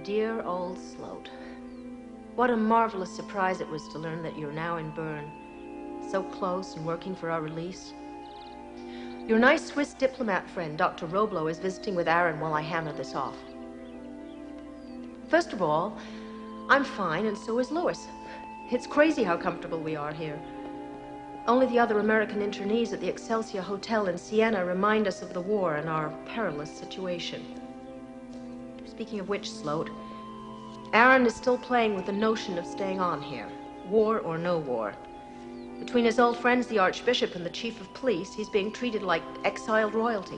Dear old Sloat. What a marvelous surprise it was to learn that you're now in Bern, so close and working for our release. Your nice Swiss diplomat friend, Dr. Roblo, is visiting with Aaron while I hammer this off. First of all, I'm fine, and so is Louis. It's crazy how comfortable we are here. Only the other American internees at the Excelsior Hotel in Siena remind us of the war and our perilous situation. Speaking of which, Sloat, Aaron is still playing with the notion of staying on here, war or no war. Between his old friends, the Archbishop, and the Chief of Police, he's being treated like exiled royalty.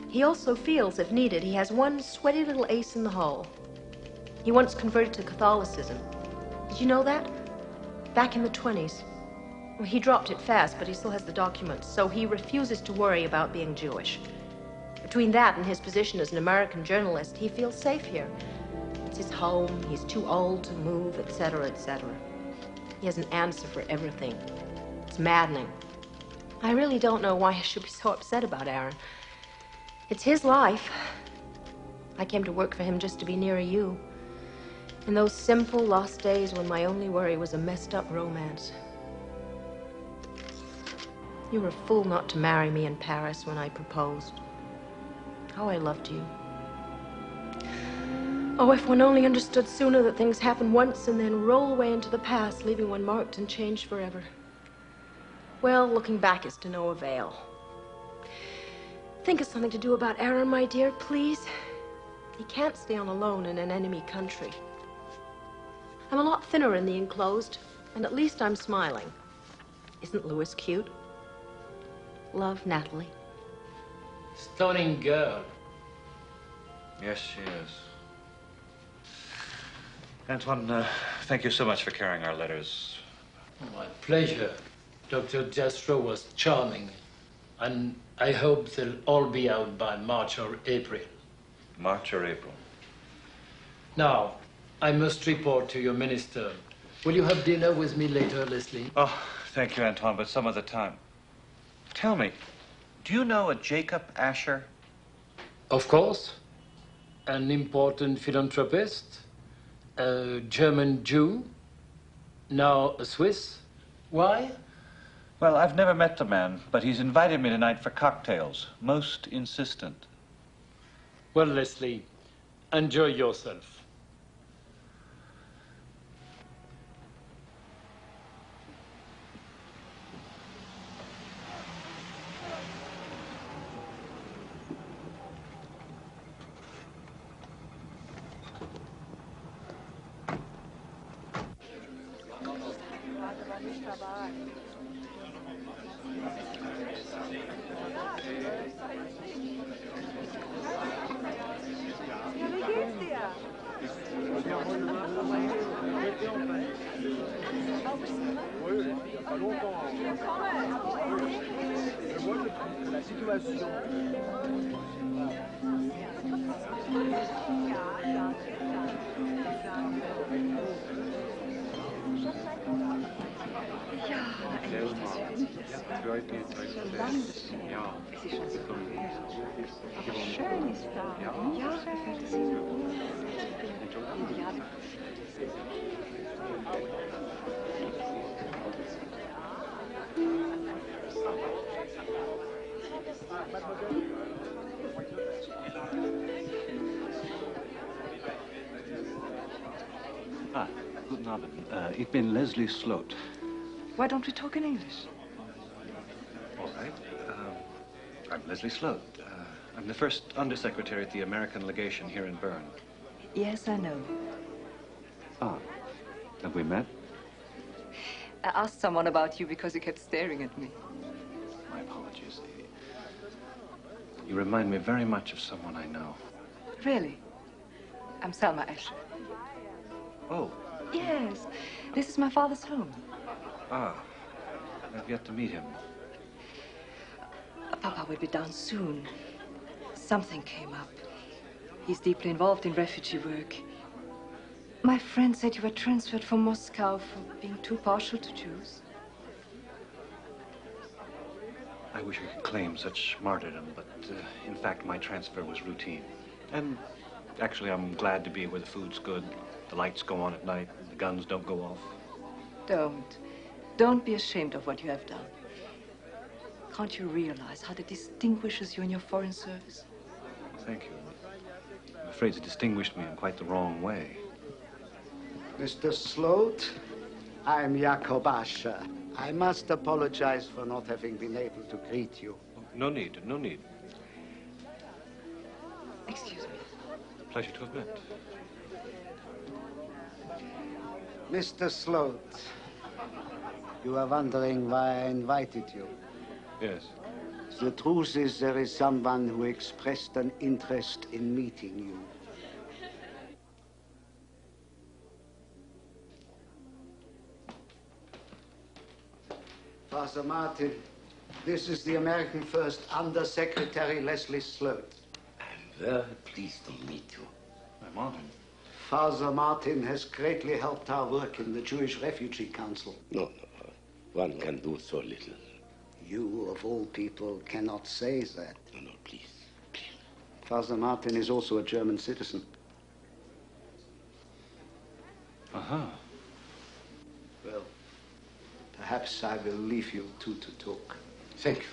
He also feels, if needed, he has one sweaty little ace in the hole. He once converted to Catholicism. Did you know that? Back in the 20s. Well, he dropped it fast, but he still has the documents, so he refuses to worry about being Jewish. Between that and his position as an American journalist, he feels safe here. It's his home, he's too old to move, etc., etc. He has an answer for everything. It's maddening. I really don't know why I should be so upset about Aaron. It's his life. I came to work for him just to be nearer you. In those simple, lost days when my only worry was a messed up romance. You were a fool not to marry me in Paris when I proposed. How I loved you. Oh, if one only understood sooner that things happen once and then roll away into the past, leaving one marked and changed forever. Well, looking back is to no avail. Think of something to do about Aaron, my dear, please. He can't stay on alone in an enemy country. I'm a lot thinner in the enclosed, and at least I'm smiling. Isn't Louis cute? Love, Natalie. Stunning girl. Yes, she is. Antoine, thank you so much for carrying our letters. My pleasure. Dr. Jastrow was charming. And I hope they'll all be out by March or April. March or April? Now, I must report to your minister. Will you have dinner with me later, Leslie? Oh, thank you, Antoine, but some other time. Tell me, do you know a Jacob Asher? Of course. An important philanthropist. A German Jew. Now a Swiss. Why? Well, I've never met the man, but he's invited me tonight for cocktails. Most insistent. Well, Leslie, enjoy yourself. Guten Abend. Ich bin Leslie Sloat. Why don't we talk in English? All right. I'm Leslie Sloat. I'm the first undersecretary at the American legation here in Bern. Yes, I know. Ah, have we met? I asked someone about you because you kept staring at me. My apologies. You remind me very much of someone I know. Really? I'm Selma Asher. Oh. Yes, this is my father's home. Ah, I've yet to meet him. Papa will be down soon. Something came up. He's deeply involved in refugee work. My friend said you were transferred from Moscow for being too partial to Jews. I wish I could claim such martyrdom, but in fact, my transfer was routine. And Actually, I'm glad to be where the food's good, the lights go on at night, and the guns don't go off. Don't be ashamed of what you have done. Can't you realize how that distinguishes you in your foreign service? Thank you. I'm afraid it distinguished me in quite the wrong way. Mr. Sloat, I'm Jakob Ascher. I must apologize for not having been able to greet you. No need, no need. Excuse me. Pleasure to have met. Mr. Sloat, you are wondering why I invited you. Yes. The truth is there is someone who expressed an interest in meeting you. Father Martin, this is the American First Undersecretary Leslie Sloat. I'm very pleased to meet you. I'm honored. Father Martin has greatly helped our work in the Jewish Refugee Council. No, one can do so little. You, of all people, cannot say that. No, please. Father Martin is also a German citizen. Uh-huh. Well, perhaps I will leave you two to talk. Thank you.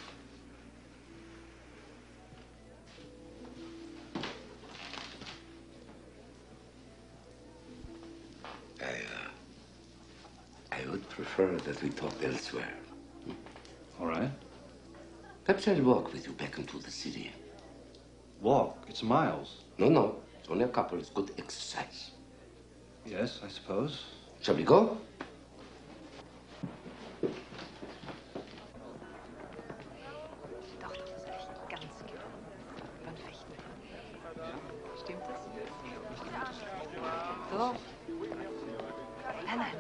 I would prefer that we talk elsewhere. All right. Perhaps I'll walk with you back into the city. Walk? It's miles. No. It's only a couple. It's good exercise. Yes, I suppose. Shall we go? Doch, das habe ich ganz genau. Beim Fechten. Stimmt das? So. Nein.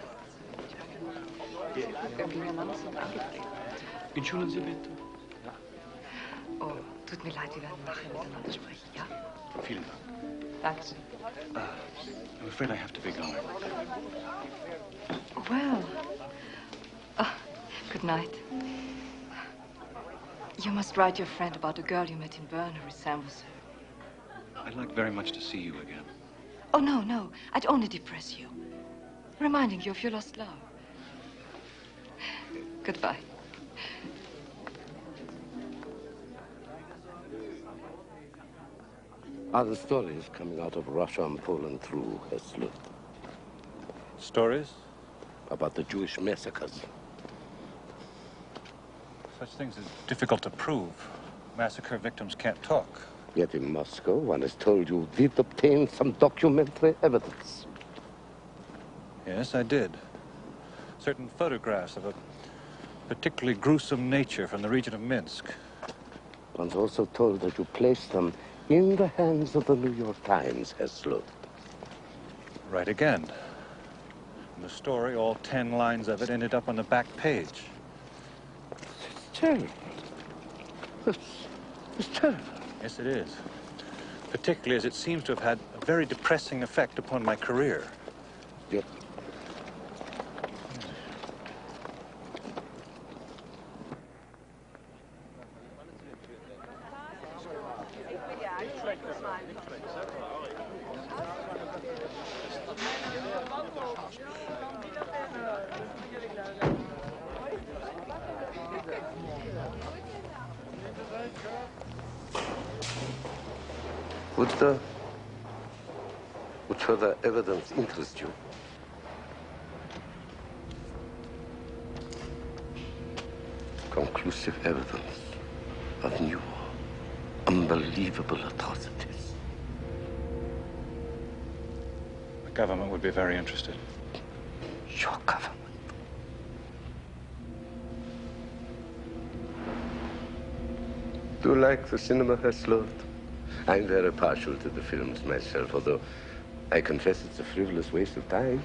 Wir haben gegeneinander so angedreht. Entschuldigen Sie bitte. Oh, tut mir leid, wir werden nachher miteinander sprechen, ja? Vielen Dank. Dankeschön. I'm afraid I have to be going. Well. Oh, good night. You must write your friend about the girl you met in Bern who resembles her. I'd like very much to see you again. Oh, no. I'd only depress you. Reminding you of your lost love. Goodbye. Are the stories coming out of Russia and Poland through Heslut Stories? about the Jewish massacres? Such things are difficult to prove. Massacre victims can't talk. Yet in Moscow, one is told you did obtain some documentary evidence. Yes, I did. Certain photographs of a particularly gruesome nature from the region of Minsk. One's also told that you placed them in the hands of the New York Times, Heslut. Right again. In the story, all 10 lines of it ended up on the back page. It's terrible. It's terrible. Yes, it is. Particularly as it seems to have had a very depressing effect upon my career. Yet, would further evidence interest you? Conclusive evidence of new, unbelievable atrocities. The government would be very interested. Your government. Do you like the cinema, Heslut? I'm very partial to the films myself, although I confess it's a frivolous waste of time.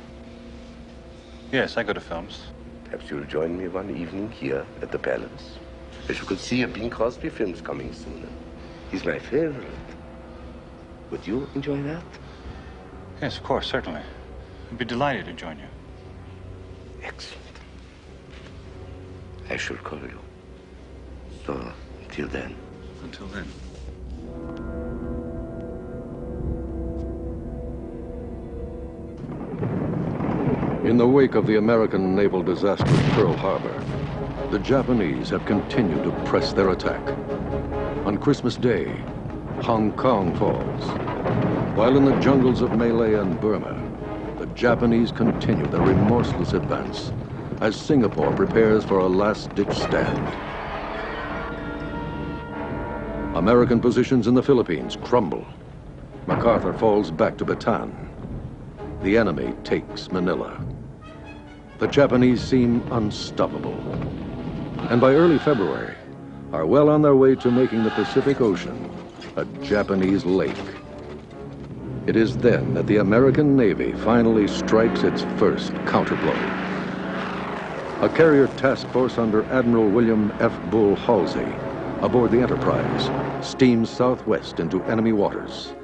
Yes, I go to films. Perhaps you'll join me one evening here at the Palace. As you could see, a Bing Crosby film's coming soon. He's my favorite. Would you enjoy that? Yes, of course, certainly. I'd be delighted to join you. Excellent. I shall call you. So, until then. Until then. In the wake of the American naval disaster at Pearl Harbor, the Japanese have continued to press their attack. On Christmas Day, Hong Kong falls, while in the jungles of Malaya and Burma, the Japanese continue their remorseless advance as Singapore prepares for a last-ditch stand. American positions in the Philippines crumble. MacArthur falls back to Bataan. The enemy takes Manila. The Japanese seem unstoppable, and by early February are well on their way to making the Pacific Ocean a Japanese lake. It is then that the American Navy finally strikes its first counterblow. A carrier task force under Admiral William F. Bull Halsey aboard the Enterprise steams southwest into enemy waters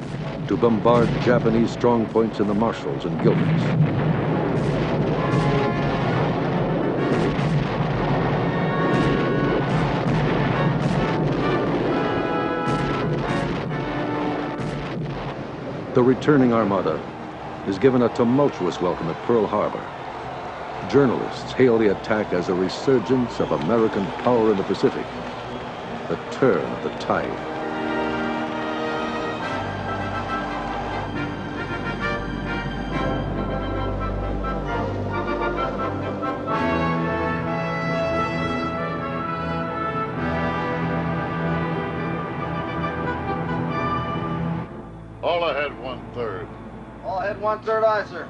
to bombard Japanese strongpoints in the Marshalls and Gilberts. The returning armada is given a tumultuous welcome at Pearl Harbor. Journalists hail the attack as a resurgence of American power in the Pacific, a turn of the tide. All ahead 1/3. All ahead 1/3, aye, sir.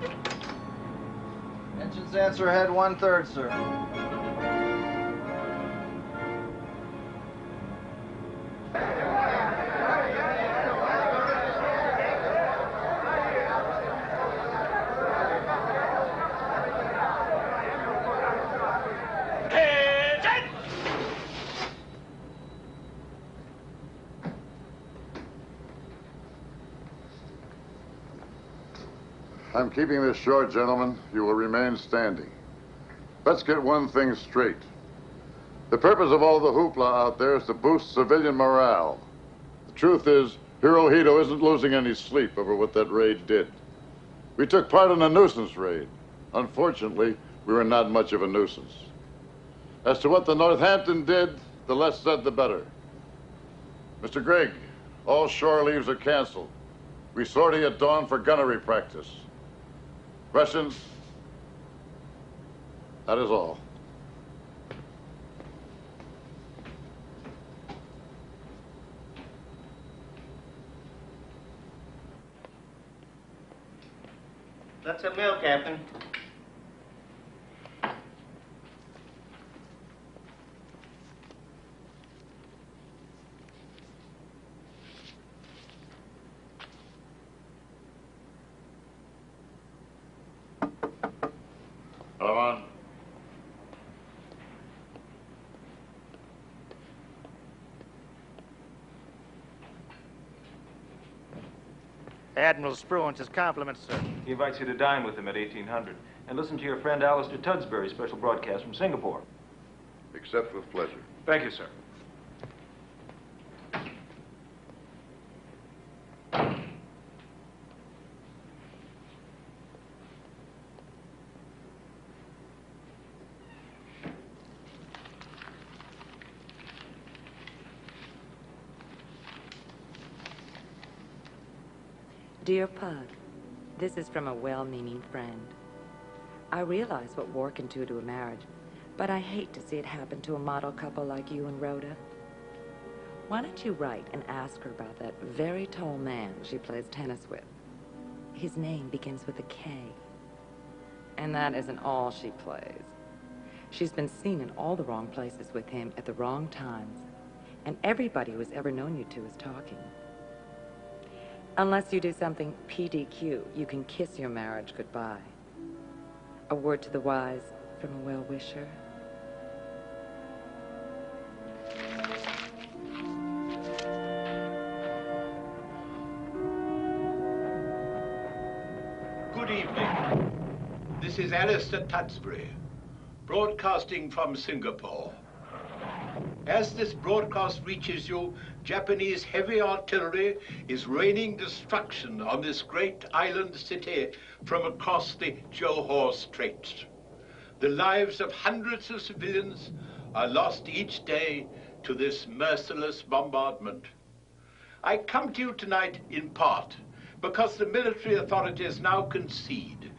Engines answer ahead 1/3, sir. I'm keeping this short, gentlemen. You will remain standing. Let's get one thing straight. The purpose of all the hoopla out there is to boost civilian morale. The truth is, Hirohito isn't losing any sleep over what that raid did. We took part in a nuisance raid. Unfortunately, we were not much of a nuisance. As to what the Northampton did, the less said, the better. Mr. Gregg, all shore leaves are canceled. We sortie at dawn for gunnery practice. Questions? That is all. That's a mill, Captain. Come on. Admiral Spruance, his compliments, sir. He invites you to dine with him at 1800 and listen to your friend Alistair Tudsbury's special broadcast from Singapore. Accept with pleasure. Thank you, sir. Dear Pug, this is from a well-meaning friend. I realize what war can do to a marriage, but I hate to see it happen to a model couple like you and Rhoda. Why don't you write and ask her about that very tall man she plays tennis with? His name begins with a K. And that isn't all she plays. She's been seen in all the wrong places with him at the wrong times, and everybody who has ever known you two is talking. Unless you do something PDQ, you can kiss your marriage goodbye. A word to the wise from a well-wisher. Good evening. This is Alistair Tudsbury, broadcasting from Singapore. As this broadcast reaches you, Japanese heavy artillery is raining destruction on this great island city from across the Johor Straits. The lives of hundreds of civilians are lost each day to this merciless bombardment. I come to you tonight in part because the military authorities now concede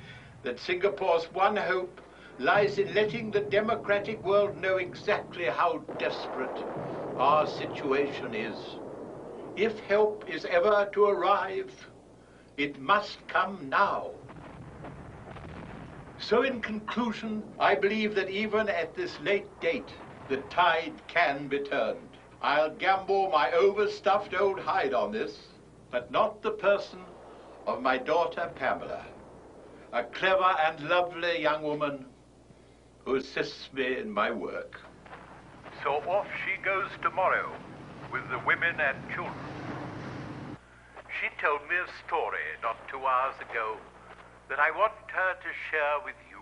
that Singapore's one hope lies in letting the democratic world know exactly how desperate our situation is. If help is ever to arrive, it must come now. So in conclusion, I believe that even at this late date, the tide can be turned. I'll gamble my overstuffed old hide on this, but not the person of my daughter Pamela, a clever and lovely young woman who assists me in my work. So off she goes tomorrow with the women and children. She told me a story not 2 hours ago that I want her to share with you.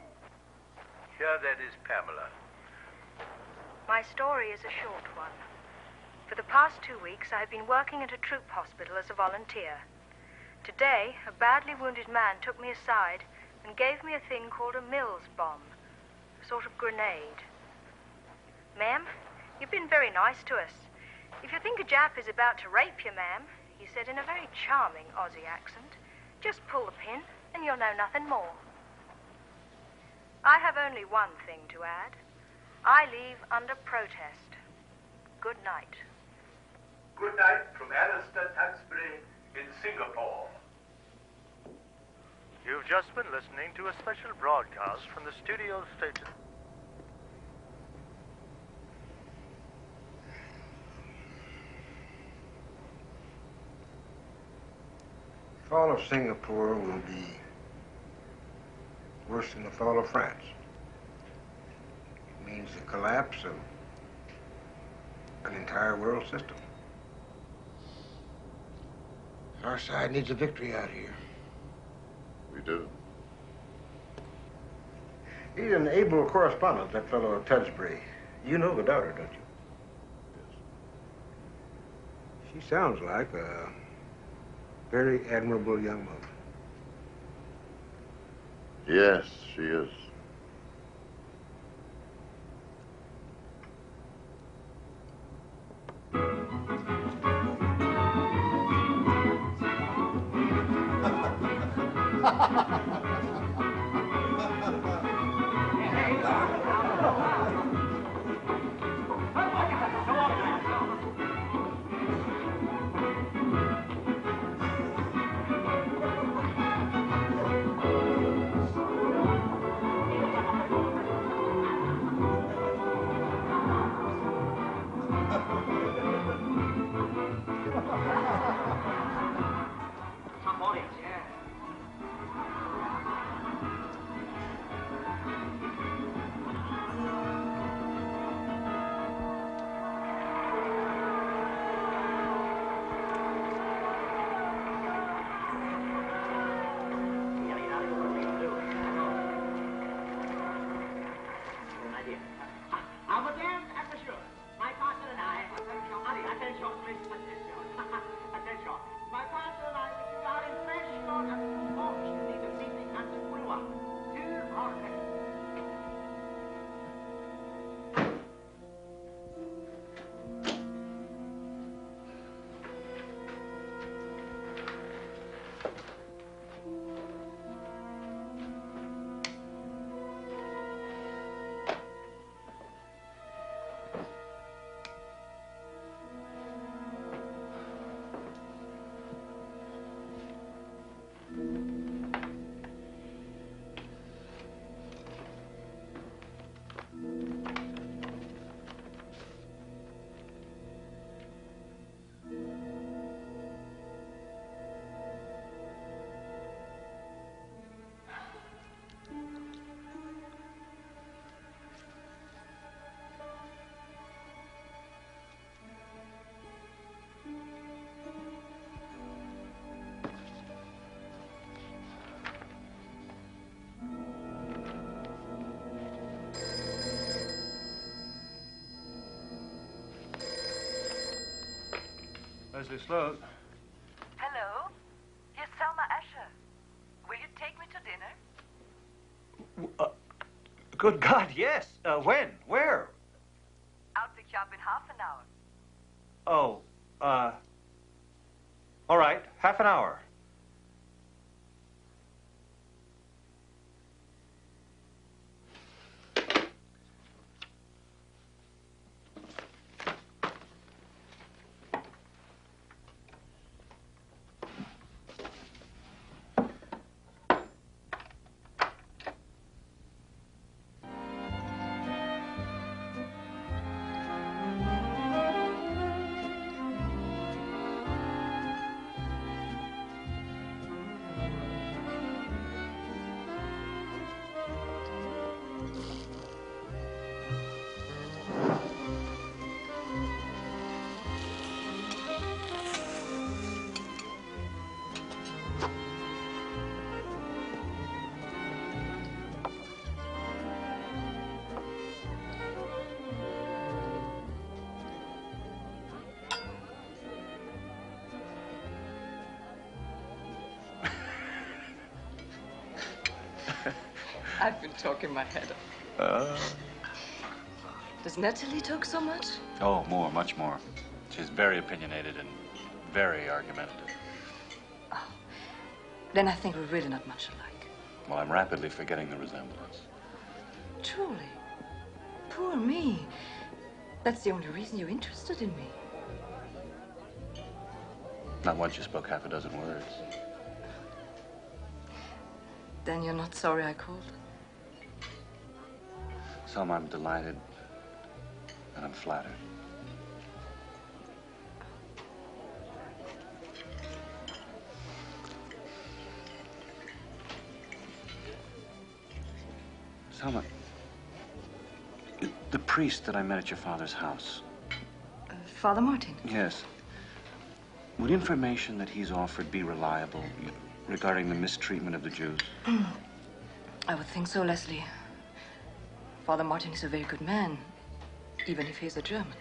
Here then is Pamela. My story is a short one. For the past 2 weeks, I have been working at a troop hospital as a volunteer. Today, a badly wounded man took me aside and gave me a thing called a Mills bomb, a sort of grenade. Ma'am, you've been very nice to us. If you think a Jap is about to rape you, ma'am, he said in a very charming Aussie accent, just pull the pin and you'll know nothing more. I have only one thing to add. I leave under protest. Good night. Good night from Alistair Tuxbury in Singapore. You've just been listening to a special broadcast from the studio station. The fall of Singapore will be worse than the fall of France. It means the collapse of an entire world system. Our side needs a victory out here. We do. He's an able correspondent, that fellow Tudsbury. You know the daughter, don't you? Yes. She sounds like a very admirable young woman. Yes, she is. Leslie Sloat. Hello? Here's Selma Asher. Will you take me to dinner? Good God, yes. When? Where? I'll pick you up in half an hour. Oh, all right, half an hour. I've been talking my head off. Does Natalie talk so much? Oh, more, much more. She's very opinionated and very argumentative. Then I think we're really not much alike. Well, I'm rapidly forgetting the resemblance. Truly. Poor me. That's the only reason you're interested in me. Not once you spoke half a dozen words. Then you're not sorry I called? Selma, I'm delighted and I'm flattered. Selma, the priest that I met at your father's house. Father Martin? Yes. Would information that he's offered be reliable regarding the mistreatment of the Jews? I would think so, Leslie. Father Martin is a very good man, even if he's a German.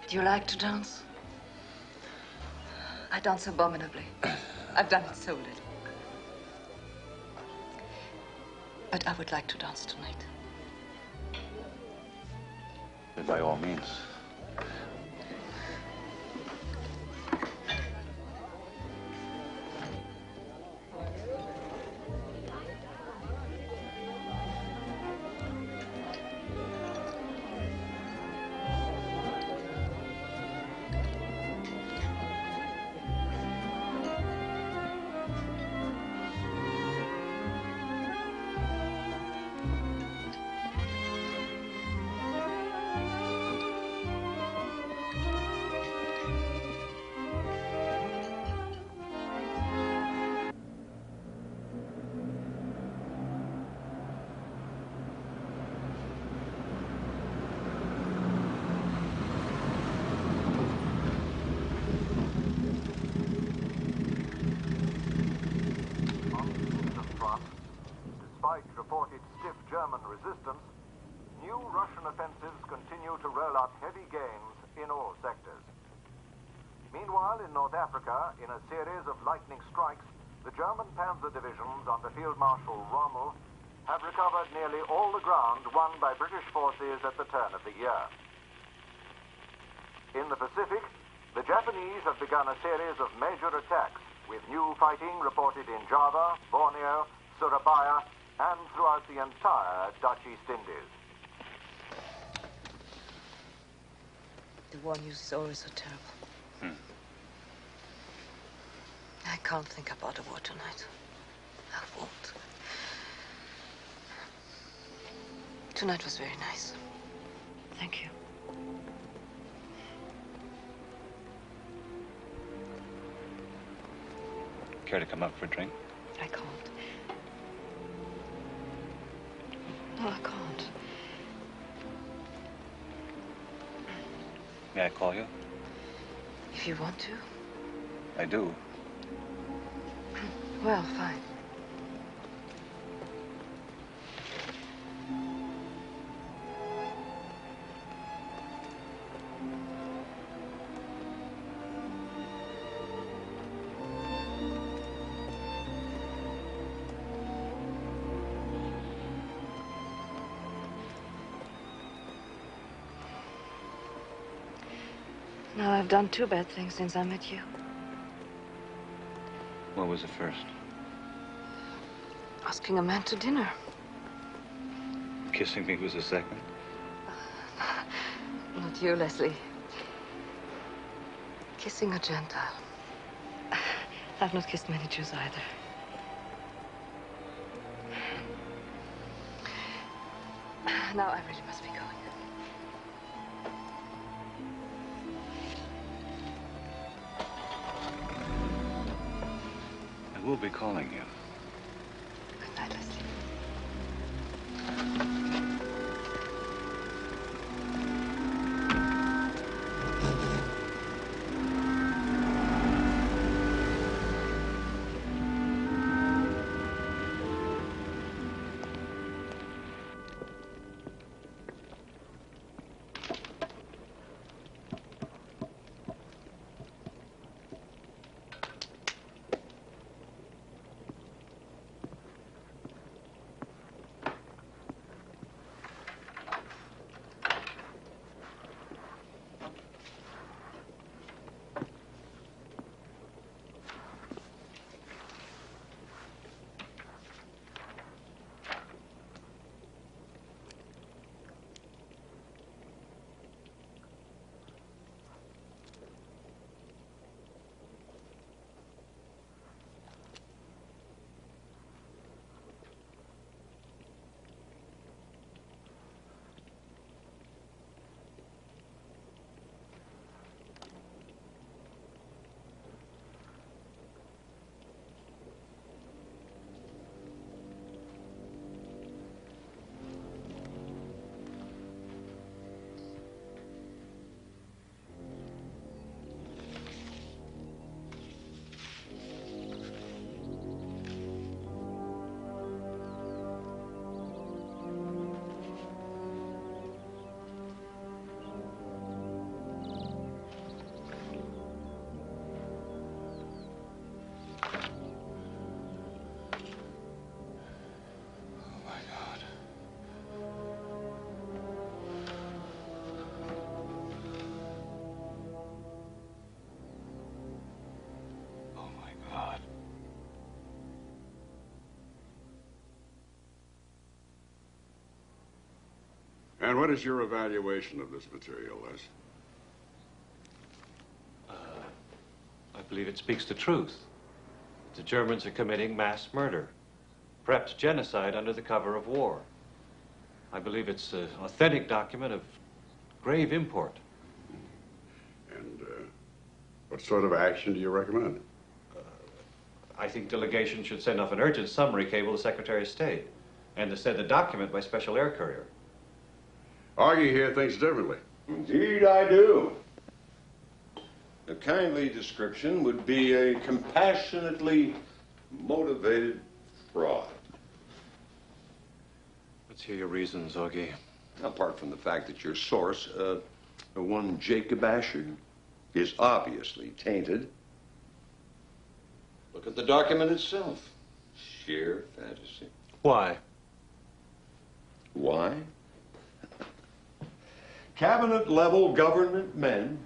Do you like to dance? I dance abominably. I've done it so little. But I would like to dance tonight. By all means. Despite reported stiff German resistance, new Russian offensives continue to roll out heavy gains in all sectors. Meanwhile, in North Africa, in a series of lightning strikes, the German panzer divisions under Field Marshal Rommel have recovered nearly all the ground won by British forces at the turn of the year. In the Pacific, the Japanese have begun a series of major attacks, with new fighting reported in Java, Borneo, Surabaya, and throughout the entire Dutch East Indies. The war news is always so terrible. I can't think about the war tonight. I won't. Tonight was very nice. Thank you. Care to come up for a drink? I can't. No, I can't. May I call you? If you want to. I do. Well, fine. Now I've done two bad things since I met you. What was the first? Asking a man to dinner. Kissing me was the second? Not you, Leslie. Kissing a Gentile. I've not kissed many Jews either. Now I really must be going. I will be calling you. Good night, Leslie. And what is your evaluation of this material, Les? I believe it speaks the truth. The Germans are committing mass murder, perhaps genocide under the cover of war. I believe it's an authentic document of grave import. And what sort of action do you recommend? I think delegation should send off an urgent summary cable to Secretary of State and to send the document by special air courier. Augie here thinks differently. Indeed, I do. A kindly description would be a compassionately motivated fraud. Let's hear your reasons, Augie. Apart from the fact that your source, one Jacob Asher, is obviously tainted. Look at the document itself. Sheer fantasy. Why? Why? Cabinet-level government men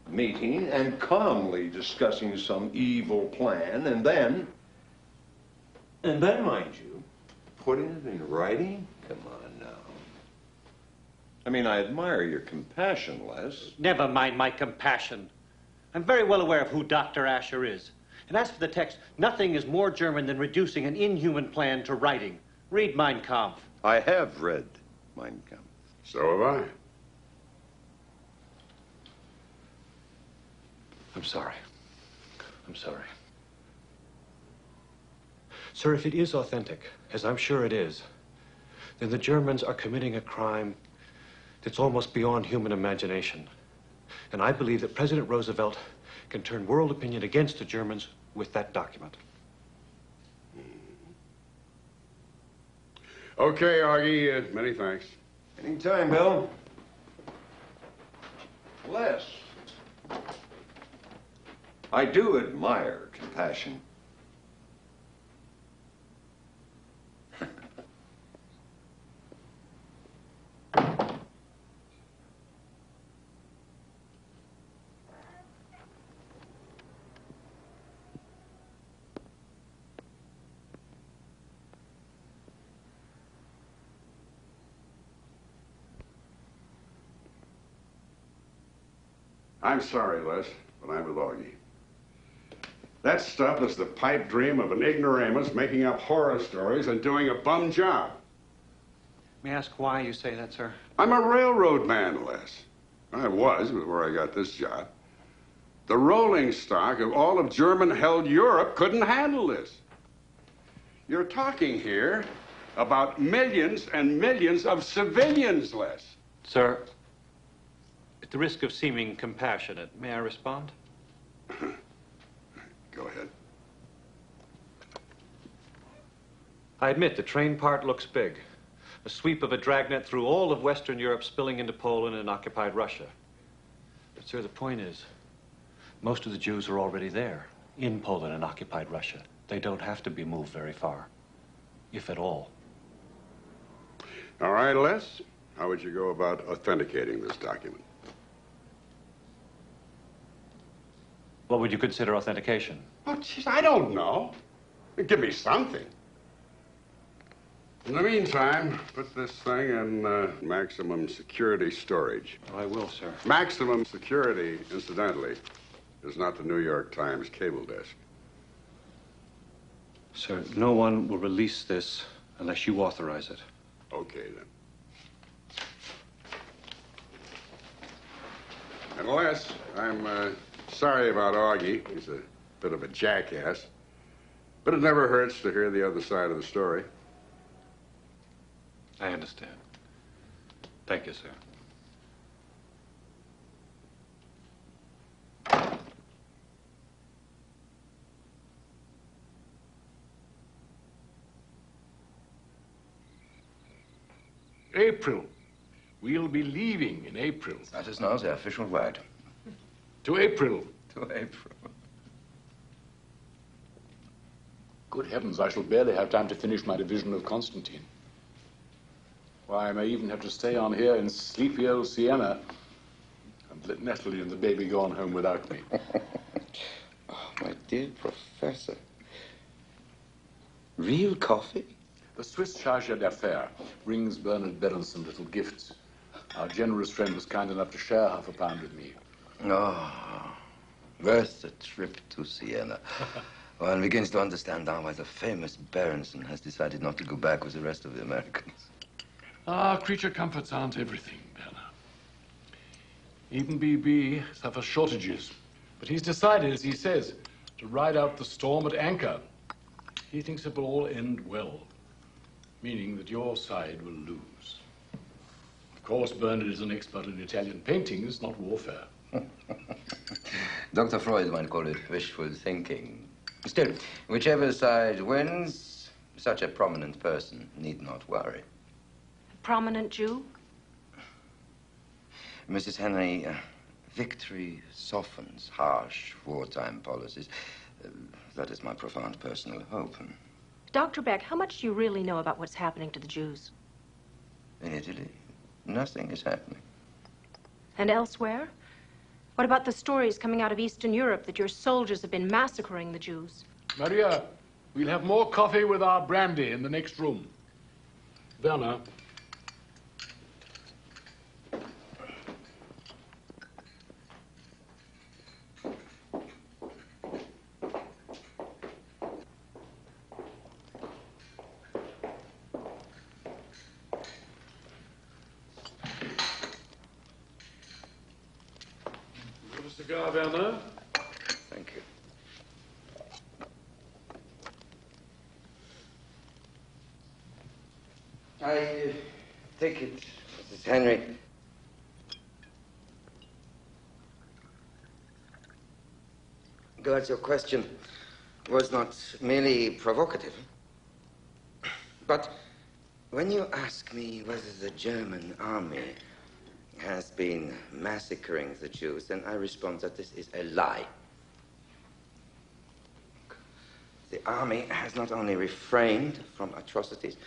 meeting and calmly discussing some evil plan, and then, mind you, putting it in writing? Come on now. I mean, I admire your compassion, Les. Never mind my compassion. I'm very well aware of who Dr. Asher is. And as for the text, nothing is more German than reducing an inhuman plan to writing. Read Mein Kampf. I have read Mein Kampf. So have I. I'm sorry. I'm sorry. Sir, if it is authentic, as I'm sure it is, then the Germans are committing a crime that's almost beyond human imagination. And I believe that President Roosevelt can turn world opinion against the Germans with that document. Okay, Augie, many thanks. Anytime, Bill. Les, I do admire compassion. I'm sorry, Les, but I'm with Augie. That stuff is the pipe dream of an ignoramus making up horror stories and doing a bum job. May I ask why you say that, sir? I'm a railroad man, Les. I was before I got this job. The rolling stock of all of German-held Europe couldn't handle this. You're talking here about millions and millions of civilians, Les. Sir, at the risk of seeming compassionate, may I respond? Go ahead. I admit the train part looks big. A sweep of a dragnet through all of Western Europe, spilling into Poland and occupied Russia. But, sir, the point is, most of the Jews are already there, in Poland and occupied Russia. They don't have to be moved very far, if at all. All right, Les. How would you go about authenticating this document? What would you consider authentication? Oh, geez, I don't know. Give me something. In the meantime, put this thing in maximum security storage. Oh, I will, sir. Maximum security, incidentally, is not the New York Times cable desk. Sir, no one will release this unless you authorize it. Okay, then. And Les, I'm sorry about Augie. He's a bit of a jackass. But it never hurts to hear the other side of the story. I understand. Thank you, sir. April. We'll be leaving in April. That is now the official word. To April. To April. Good heavens, I shall barely have time to finish my division of Constantine. Why, I may even have to stay on here in sleepy old Siena and let Natalie and the baby go on home without me. Oh, my dear Professor. Real coffee? The Swiss chargé d'affaires brings Bernard Berenson little gifts. Our generous friend was kind enough to share half a pound with me. Oh, worth the trip to Siena. One begins to understand now why the famous Berenson has decided not to go back with the rest of the Americans. Creature comforts aren't everything, Bernard. Even BB suffers shortages. But he's decided, as he says, to ride out the storm at anchor. He thinks it will all end well, meaning that your side will lose. Of course, Bernard is an expert in Italian paintings, not warfare. Dr. Freud might call it wishful thinking. Still, whichever side wins, such a prominent person need not worry. Prominent Jew? Mrs. Henry, victory softens harsh wartime policies. That is my profound personal hope. Dr. Beck, how much do you really know about what's happening to the Jews? In Italy, nothing is happening. And elsewhere? What about the stories coming out of Eastern Europe that your soldiers have been massacring the Jews? Maria, we'll have more coffee with our brandy in the next room. Werner. Cigar, Werner? Thank you. I take it, Mrs. Henry. God, your question was not merely provocative. But when you ask me whether the German army has been massacring the Jews, then I respond that this is a lie. The army has not only refrained from atrocities,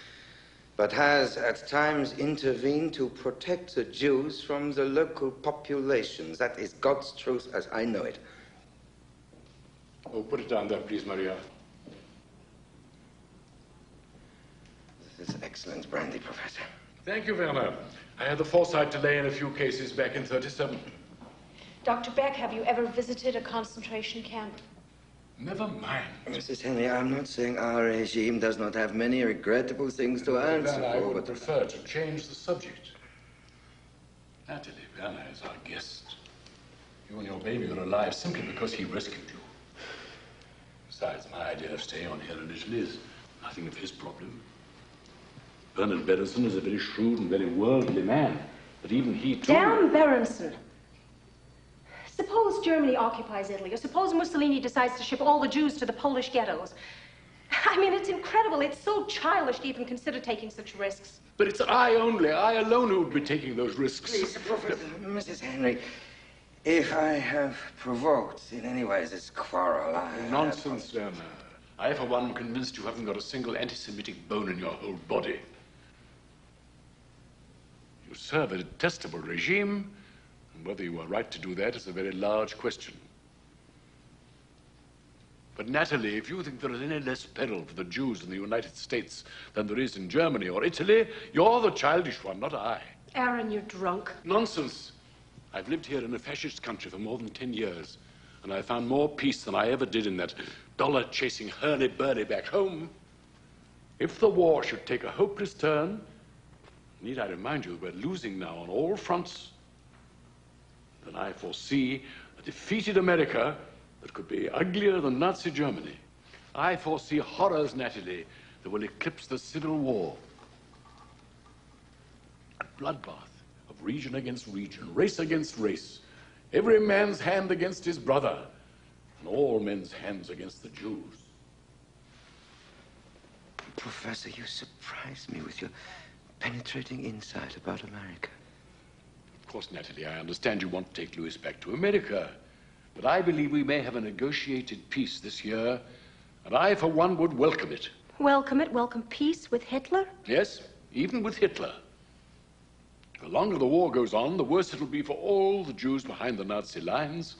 but has at times intervened to protect the Jews from the local populations. That is God's truth as I know it. Oh, put it down there, please, Maria. This is excellent brandy, Professor. Thank you, Werner. I had the foresight to lay in a few cases back in '37. Dr. Beck, have you ever visited a concentration camp? Never mind. Mrs. Henry, I'm not saying our regime does not have many regrettable things to answer Then I for, would but prefer to change the subject. Natalie Werner is our guest. You and your baby are alive simply because he rescued you. Besides, my idea of staying on here initially is nothing of his problem. Bernard Berenson is a very shrewd and very worldly man, but even he too... Damn Berenson! Suppose Germany occupies Italy, or suppose Mussolini decides to ship all the Jews to the Polish ghettos. I mean, it's incredible. It's so childish to even consider taking such risks. But it's I alone who would be taking those risks. Please, Professor, Mrs. Henry, if I have provoked in any way this quarrel, Nonsense, Werner. I, for one, am convinced you haven't got a single anti-Semitic bone in your whole body. You serve a detestable regime, and whether you are right to do that is a very large question. But Natalie, if you think there is any less peril for the Jews in the United States than there is in Germany or Italy, you're the childish one, not I. Aaron, you're drunk. Nonsense. I've lived here in a fascist country for more than 10 years, and I found more peace than I ever did in that dollar-chasing hurly-burly back home. If the war should take a hopeless turn, need I remind you we're losing now on all fronts, then I foresee a defeated America that could be uglier than Nazi Germany. I foresee horrors, Natalie, that will eclipse the Civil War. A bloodbath of region against region, race against race, every man's hand against his brother, and all men's hands against the Jews. Professor, you surprise me with your penetrating insight about America. Of course, Natalie, I understand you want to take Louis back to America, but I believe we may have a negotiated peace this year, and I, for one, would welcome it. Welcome it? Welcome peace with Hitler? Yes, even with Hitler. The longer the war goes on, the worse it'll be for all the Jews behind the Nazi lines,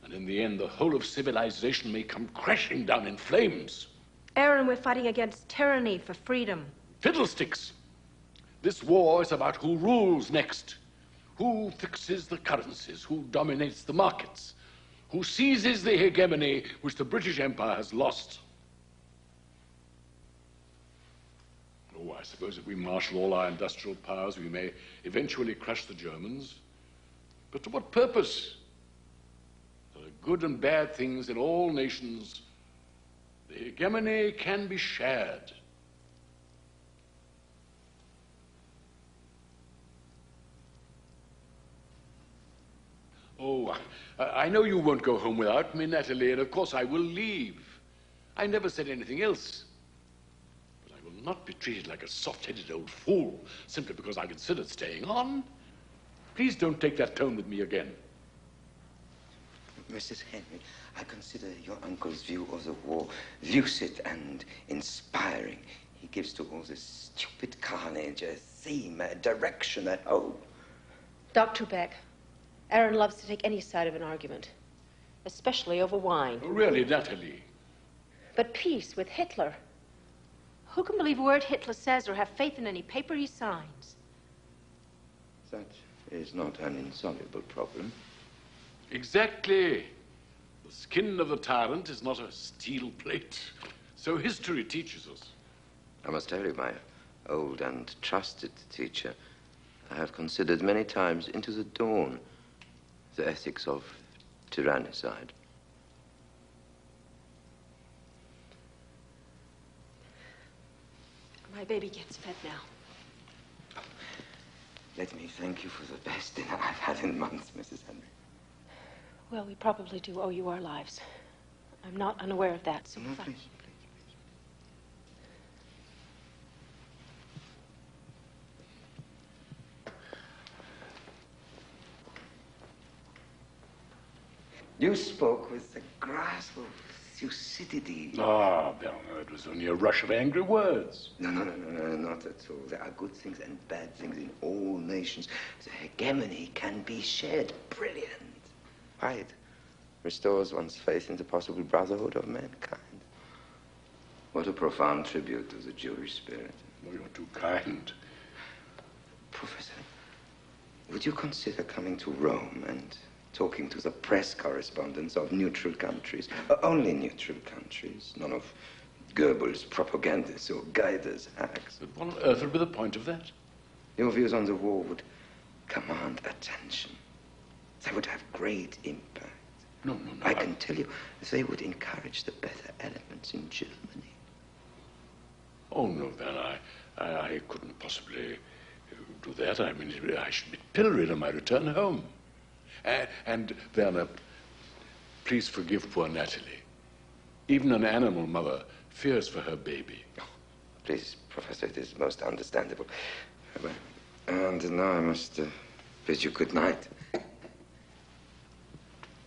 and in the end, the whole of civilization may come crashing down in flames. Aaron, we're fighting against tyranny for freedom. Fiddlesticks! This war is about who rules next, who fixes the currencies, who dominates the markets, who seizes the hegemony which the British Empire has lost. Oh, I suppose if we marshal all our industrial powers, we may eventually crush the Germans. But to what purpose? There are good and bad things in all nations. The hegemony can be shared. Oh, I know you won't go home without me, Natalie, and of course I will leave. I never said anything else. But I will not be treated like a soft-headed old fool simply because I considered staying on. Please don't take that tone with me again. Mrs. Henry, I consider your uncle's view of the war lucid and inspiring. He gives to all this stupid carnage a theme, a direction, a hope. Dr. Beck, Aaron loves to take any side of an argument, especially over wine. Oh, really, Natalie? But peace with Hitler? Who can believe a word Hitler says or have faith in any paper he signs? That is not an insoluble problem. Exactly. The skin of the tyrant is not a steel plate. So history teaches us. I must tell you, my old and trusted teacher, I have considered many times into the dawn the ethics of tyrannicide. My baby gets fed now. Let me thank you for the best dinner I've had in months, Mrs. Henry. Well, we probably do owe you our lives. I'm not unaware of that, so... No, please. You spoke with the grasp of lucidity. Ah, Bernard, it was only a rush of angry words. No, not at all. There are good things and bad things in all nations. The hegemony can be shared. Brilliant. Right. Restores one's faith in the possible brotherhood of mankind. What a profound tribute to the Jewish spirit. Oh, you're too kind. Professor, would you consider coming to Rome and talking to the press correspondents of neutral countries. Only neutral countries. None of Goebbels' propagandists or Gaida's hacks. But what on earth would be the point of that? Your views on the war would command attention. They would have great impact. No. I can tell you, they would encourage the better elements in Germany. Oh, no, Werner, I couldn't possibly do that. I mean, I should be pilloried on my return home. And Werner, please forgive poor Natalie. Even an animal mother fears for her baby. Oh, please, Professor, it is most understandable. And now I must bid you good night.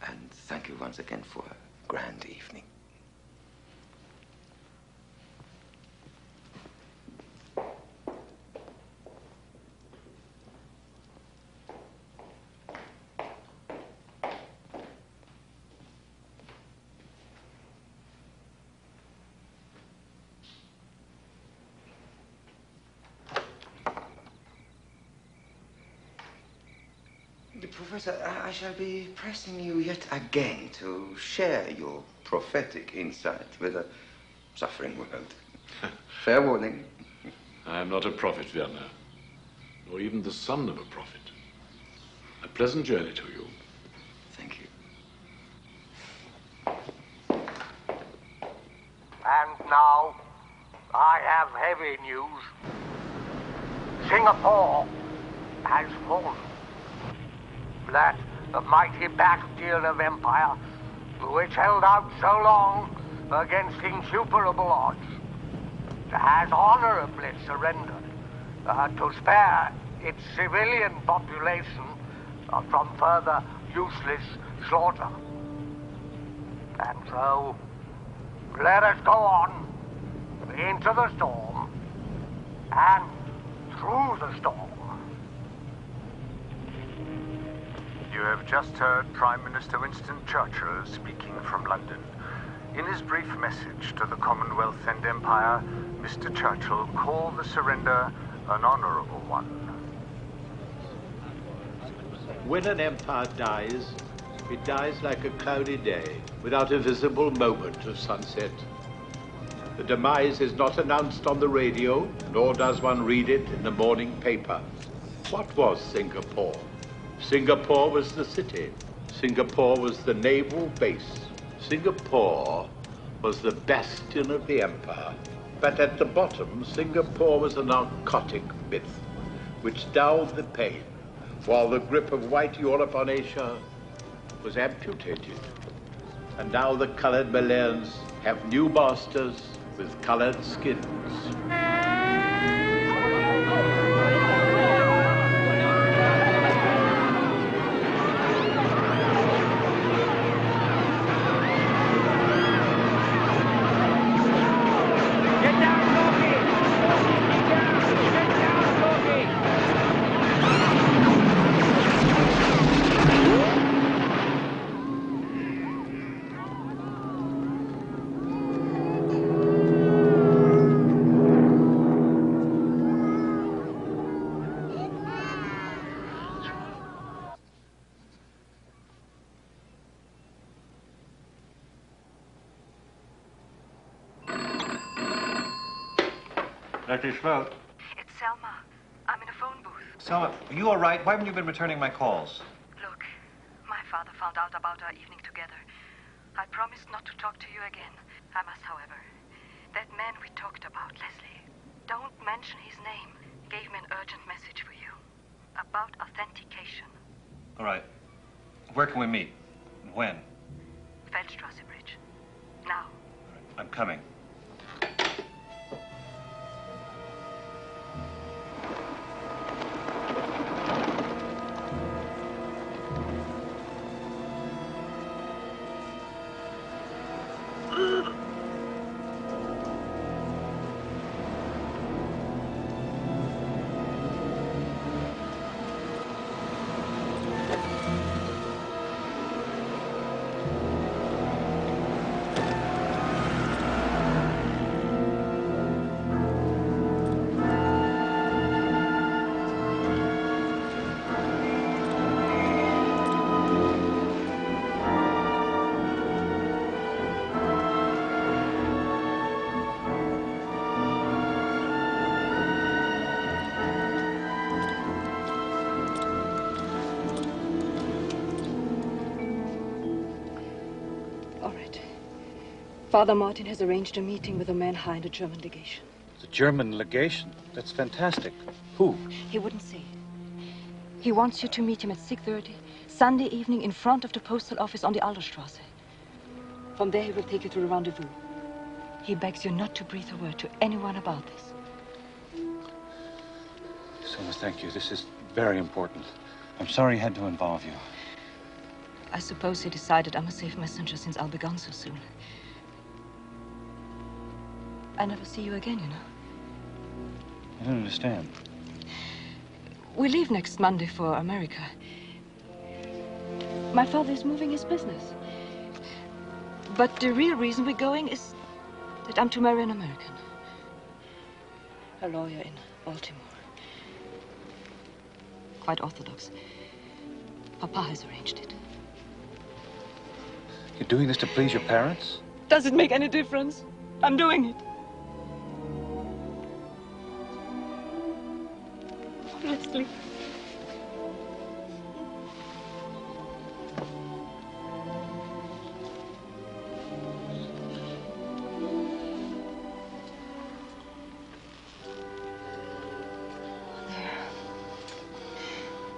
And thank you once again for a grand evening. Professor, I shall be pressing you yet again to share your prophetic insight with a suffering world. Fair warning. I am not a prophet, Werner, nor even the son of a prophet. A pleasant journey to you. Thank you. And now, I have heavy news. Singapore has fallen. That the mighty bastion of empire, which held out so long against insuperable odds, has honorably surrendered to spare its civilian population from further useless slaughter. And so, let us go on into the storm and through the storm. You have just heard Prime Minister Winston Churchill speaking from London. In his brief message to the Commonwealth and Empire, Mr. Churchill called the surrender an honorable one. When an empire dies, it dies like a cloudy day, without a visible moment of sunset. The demise is not announced on the radio, nor does one read it in the morning paper. What was Singapore? Singapore was the city. Singapore was the naval base. Singapore was the bastion of the empire. But at the bottom, Singapore was a narcotic myth, which dulled the pain, while the grip of white Europe on Asia was amputated. And now the colored Malays have new masters with colored skins. Dr. Schmote. It's Selma. I'm in a phone booth. Selma, are you all right? Why haven't you been returning my calls? Look, my father found out about our evening together. I promised not to talk to you again. I must, however. That man we talked about, Leslie, don't mention his name, gave me an urgent message for you. About authentication. All right. Where can we meet? And when? Feldstrasse Bridge. Now. I'm coming. Father Martin has arranged a meeting with a man high in the German legation. The German legation? That's fantastic. Who? He wouldn't say. He wants you to meet him at 6:30 Sunday evening in front of the postal office on the Alderstrasse. From there he will take you to the rendezvous. He begs you not to breathe a word to anyone about this. Sona, thank you. This is very important. I'm sorry I had to involve you. I suppose he decided I'm a safe messenger since I'll be gone so soon. I never see you again, you know. I don't understand. We leave next Monday for America. My father is moving his business. But the real reason we're going is that I'm to marry an American. A lawyer in Baltimore. Quite orthodox. Papa has arranged it. You're doing this to please your parents? Does it make any difference? I'm doing it. Leslie.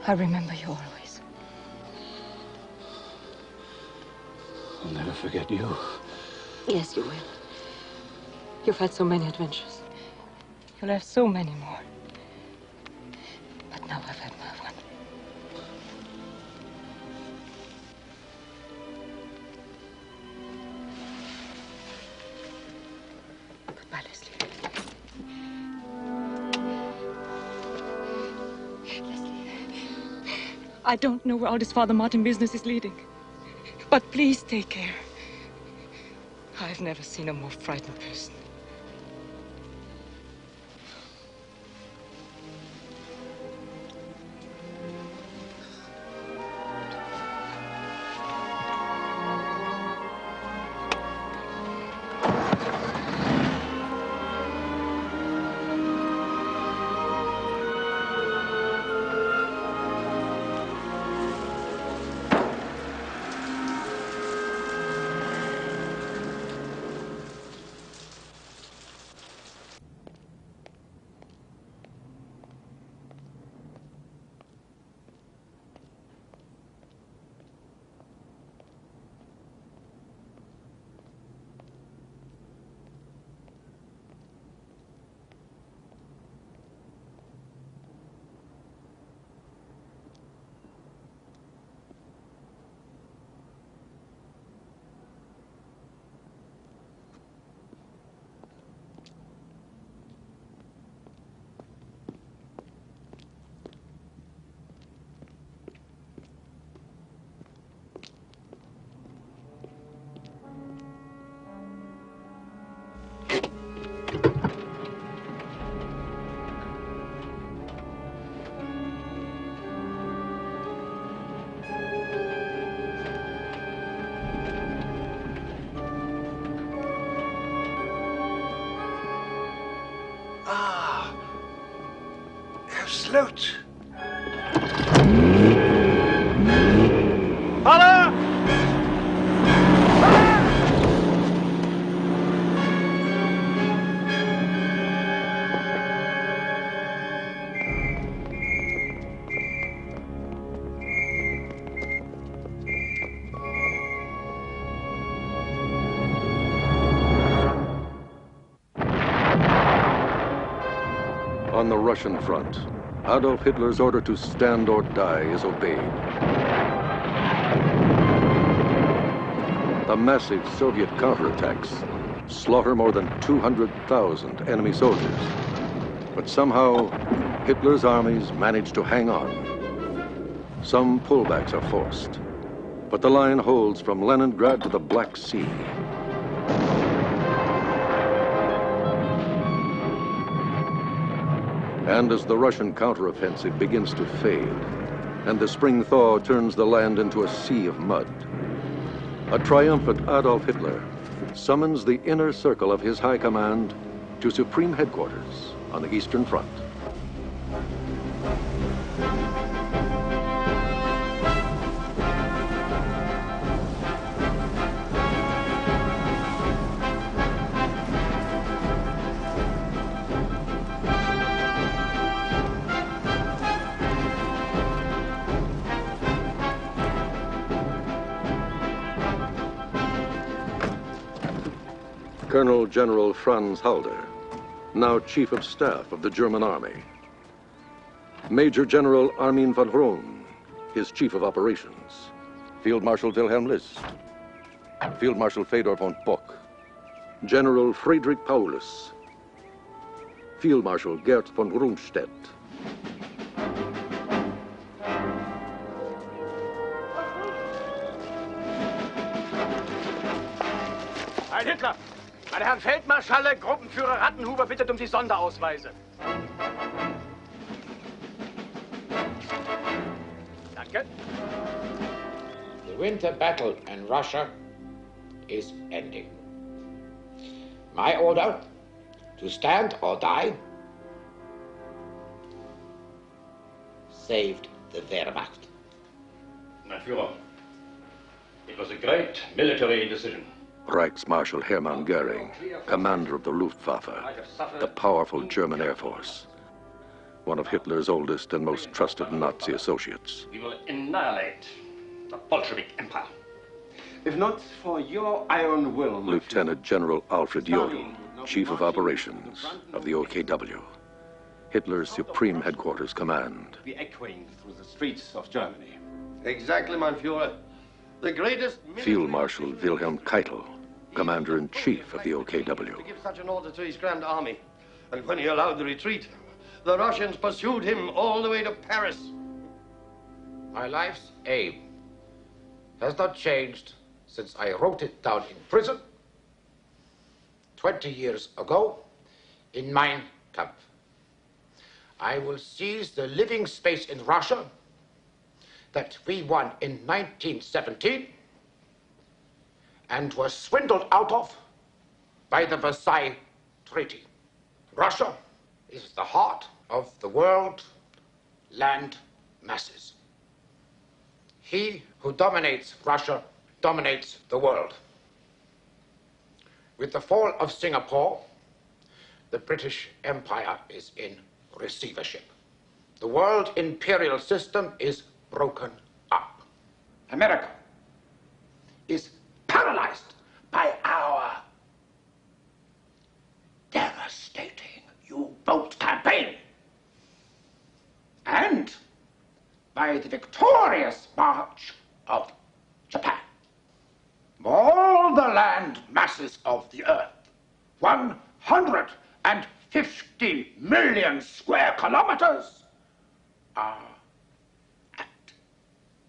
I remember you always. I'll never forget you. Yes, you will. You've had so many adventures. You'll have so many more. But now I've had my one. Goodbye, Leslie. I don't know where all this Father Martin business is leading. But please take care. I've never seen a more frightened person. Salute! Father! On the Russian front, Adolf Hitler's order to stand or die is obeyed. The massive Soviet counterattacks slaughter more than 200,000 enemy soldiers. But somehow, Hitler's armies manage to hang on. Some pullbacks are forced, but the line holds from Leningrad to the Black Sea. And as the Russian counteroffensive begins to fade, and the spring thaw turns the land into a sea of mud, a triumphant Adolf Hitler summons the inner circle of his high command to supreme headquarters on the Eastern Front. Colonel General Franz Halder, now Chief of Staff of the German Army. Major General Armin von Roon, his Chief of Operations. Field Marshal Wilhelm List. Field Marshal Fedor von Bock. General Friedrich Paulus. Field Marshal Gerd von Rundstedt. Heil Hitler! Meine Herren Feldmarschalle, Gruppenführer Rattenhuber bittet um die Sonderausweise. Danke. The winter battle in Russia is ending. My order, to stand or die, saved the Wehrmacht. My Führer, it was a great military decision. Reichsmarshal Hermann Goering, commander of the Luftwaffe, the powerful German Air Force, one of Hitler's oldest and most trusted Nazi associates. We will annihilate the Bolshevik Empire. If not for your iron will, Lieutenant General Alfred Jodl, Chief of Operations of the OKW, Hitler's supreme headquarters command. Be echoing through the streets of Germany. Exactly, mein Führer. The greatest... Field Marshal Wilhelm Keitel, Commander-in-Chief of the OKW. To give such an order to his Grand Army. And when he allowed the retreat, the Russians pursued him all the way to Paris. My life's aim has not changed since I wrote it down in prison 20 years ago in Mein Kampf. I will seize the living space in Russia that we won in 1917 and was swindled out of by the Versailles Treaty. Russia is the heart of the world land masses. He who dominates Russia dominates the world. With the fall of Singapore, the British Empire is in receivership. The world imperial system is broken up. America is paralyzed by our devastating U-boat campaign and by the victorious march of Japan. All the land masses of the earth, 150 million square kilometers, are at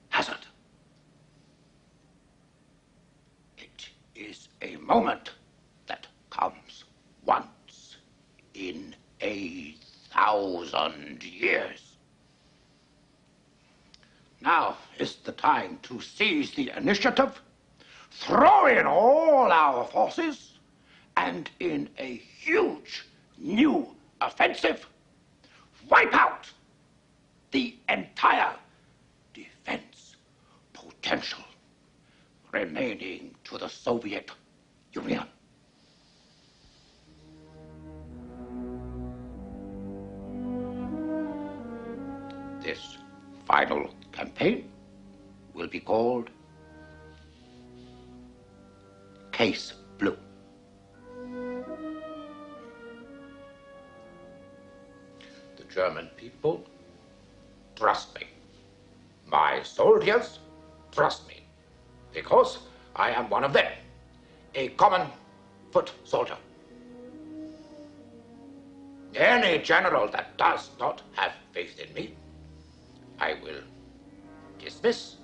hazard. It is a moment that comes once in 1,000 years. Now is the time to seize the initiative, throw in all our forces, and in a huge new offensive, wipe out the entire defense potential remaining to the Soviet Union. This final campaign will be called Case Blue. The German people trust me. My soldiers trust me, because I am one of them, a common foot soldier. Any general that does not have faith in me, I will dismiss,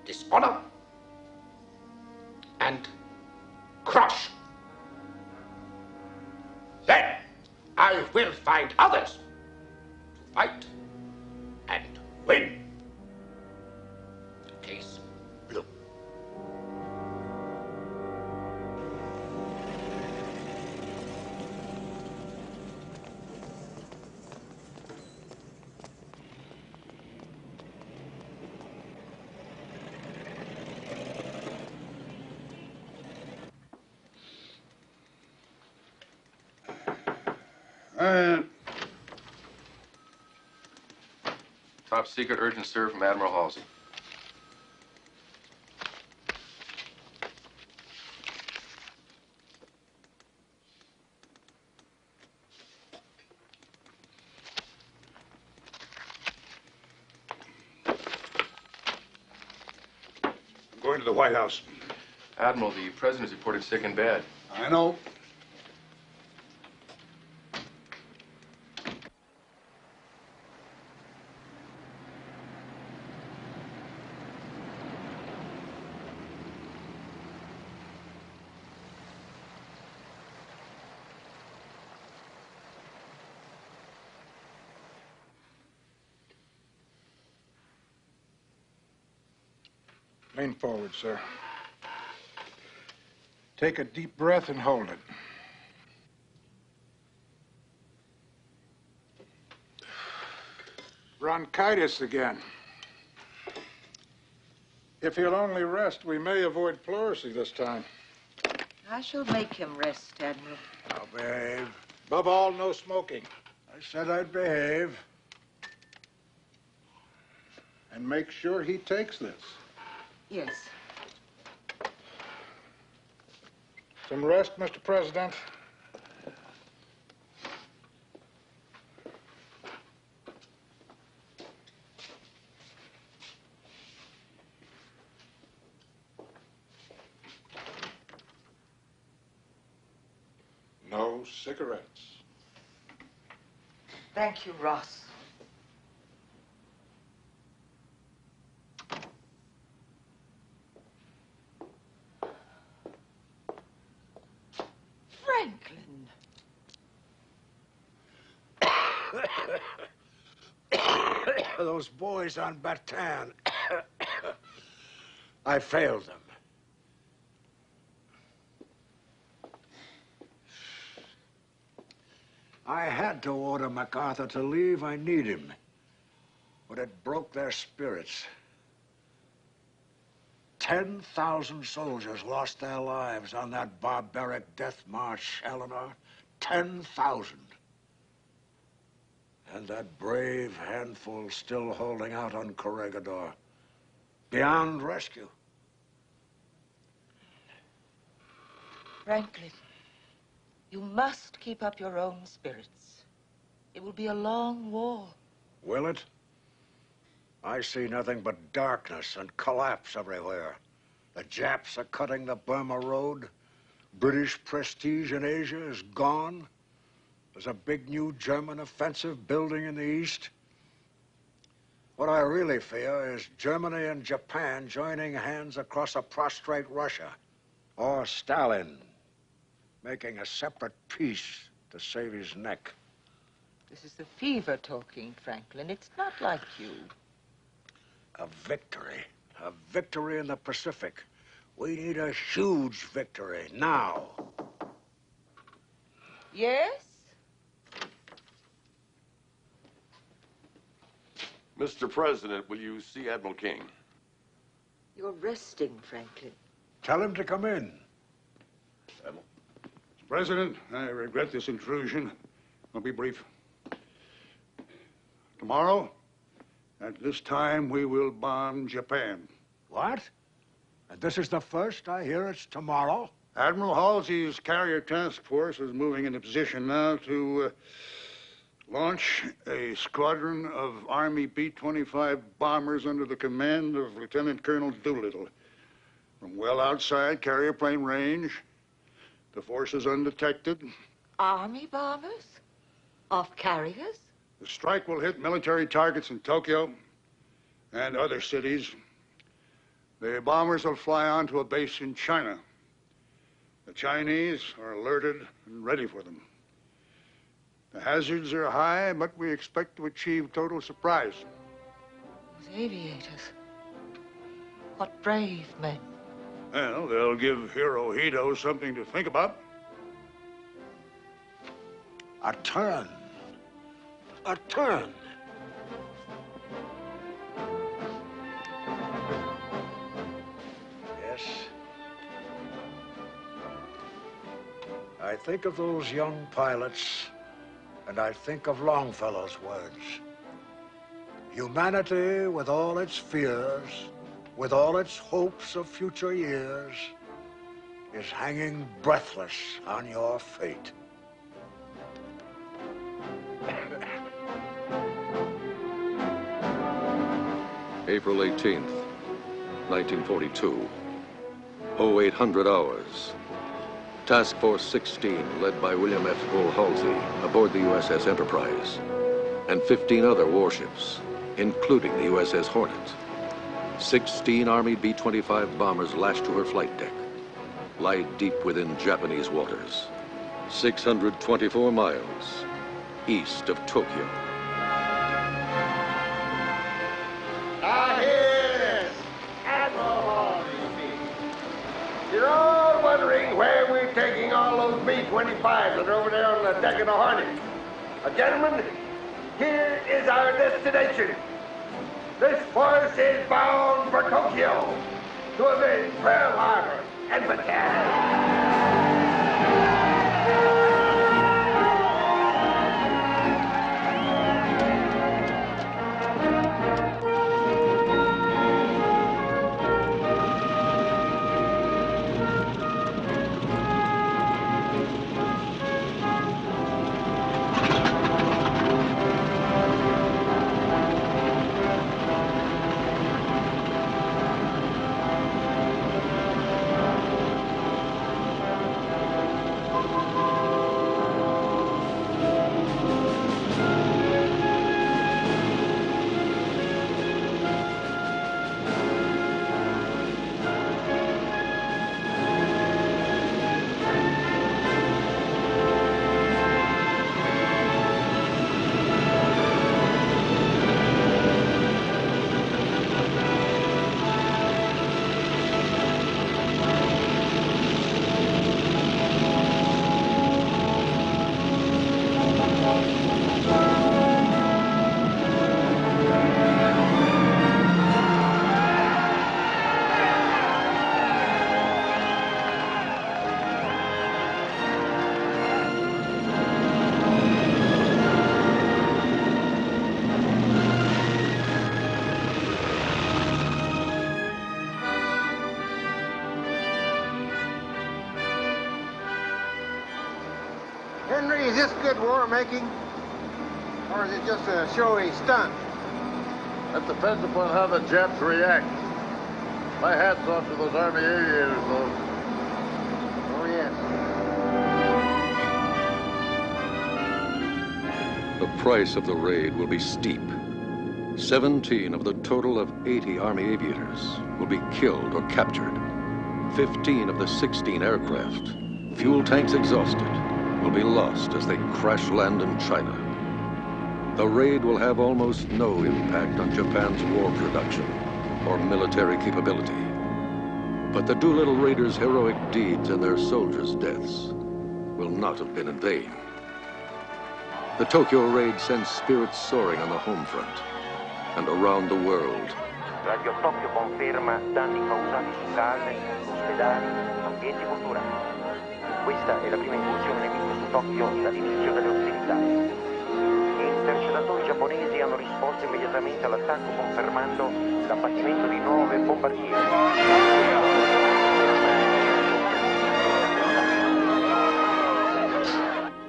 dishonor, and crush. Then I will find others to fight and win. Case Blue. Top secret urgent serve from Admiral Halsey. to the White House. Admiral, the president's reported sick in bed. I know. Lean forward, sir. Take a deep breath and hold it. Bronchitis again. If he'll only rest, we may avoid pleurisy this time. I shall make him rest, Admiral. I'll behave. Above all, no smoking. I said I'd behave. And make sure he takes this. Yes. Some rest, Mr. President. No cigarettes. Thank you, Ross. Franklin. Those boys on Bataan. I failed them. I had to order MacArthur to leave. I need him. But it broke their spirits. 10,000 soldiers lost their lives on that barbaric death march, Eleanor. 10,000. And that brave handful still holding out on Corregidor. Beyond rescue. Franklin, you must keep up your own spirits. It will be a long war. Will it? I see nothing but darkness and collapse everywhere. The Japs are cutting the Burma Road. British prestige in Asia is gone. There's a big new German offensive building in the east. What I really fear is Germany and Japan joining hands across a prostrate Russia. Or Stalin making a separate peace to save his neck. This is the fever talking, Franklin. It's not like you. A victory. A victory in the Pacific. We need a huge victory now. Yes? Mr. President, will you see Admiral King? You're resting, Franklin. Tell him to come in. Admiral. President, I regret this intrusion. I'll be brief. Tomorrow, at this time, we will bomb Japan. What? And this is the first I hear it's tomorrow? Admiral Halsey's carrier task force is moving into position now to launch a squadron of Army B-25 bombers under the command of Lieutenant Colonel Doolittle. From well outside carrier plane range, the force is undetected. Army bombers? Off carriers? The strike will hit military targets in Tokyo and other cities. The bombers will fly onto a base in China. The Chinese are alerted and ready for them. The hazards are high, but we expect to achieve total surprise. Those aviators. What brave men. Well, they'll give Hirohito something to think about. A turn. A turn. Yes. I think of those young pilots, and I think of Longfellow's words. Humanity, with all its fears, with all its hopes of future years, is hanging breathless on your fate. April 18th, 1942. 0800 hours. Task Force 16, led by William F. Bull Halsey, aboard the USS Enterprise, and 15 other warships, including the USS Hornet. 16 Army B-25 bombers lashed to her flight deck, lie deep within Japanese waters, 624 miles east of Tokyo. Yes, Admiral. You're all wondering where we're taking all those B-25s that are over there on the deck of the Hornet. Gentlemen, here is our destination. This force is bound for Tokyo to avenge Pearl Harbor and Bataan. Henry, is this good war making? Or is it just a showy stunt? That depends upon how the Japs react. My hat's off to those Army aviators, though. Oh, yes. The price of the raid will be steep. 17 of the total of 80 Army aviators will be killed or captured. 15 of the 16 aircraft, fuel tanks exhausted, will be lost as they crash land in China. The raid will have almost no impact on Japan's war production or military capability. But the Doolittle Raiders' heroic deeds and their soldiers' deaths will not have been in vain. The Tokyo raid sends spirits soaring on the home front and around the world. Radio Tokyo conferma danni causati su case, ospedali, ambienti culturali. Questa è la prima incursione nemica su Tokyo dall'inizio delle ostilità. Gli intercettatori giapponesi hanno risposto immediatamente all'attacco confermando l'abbattimento di 9 bombardieri.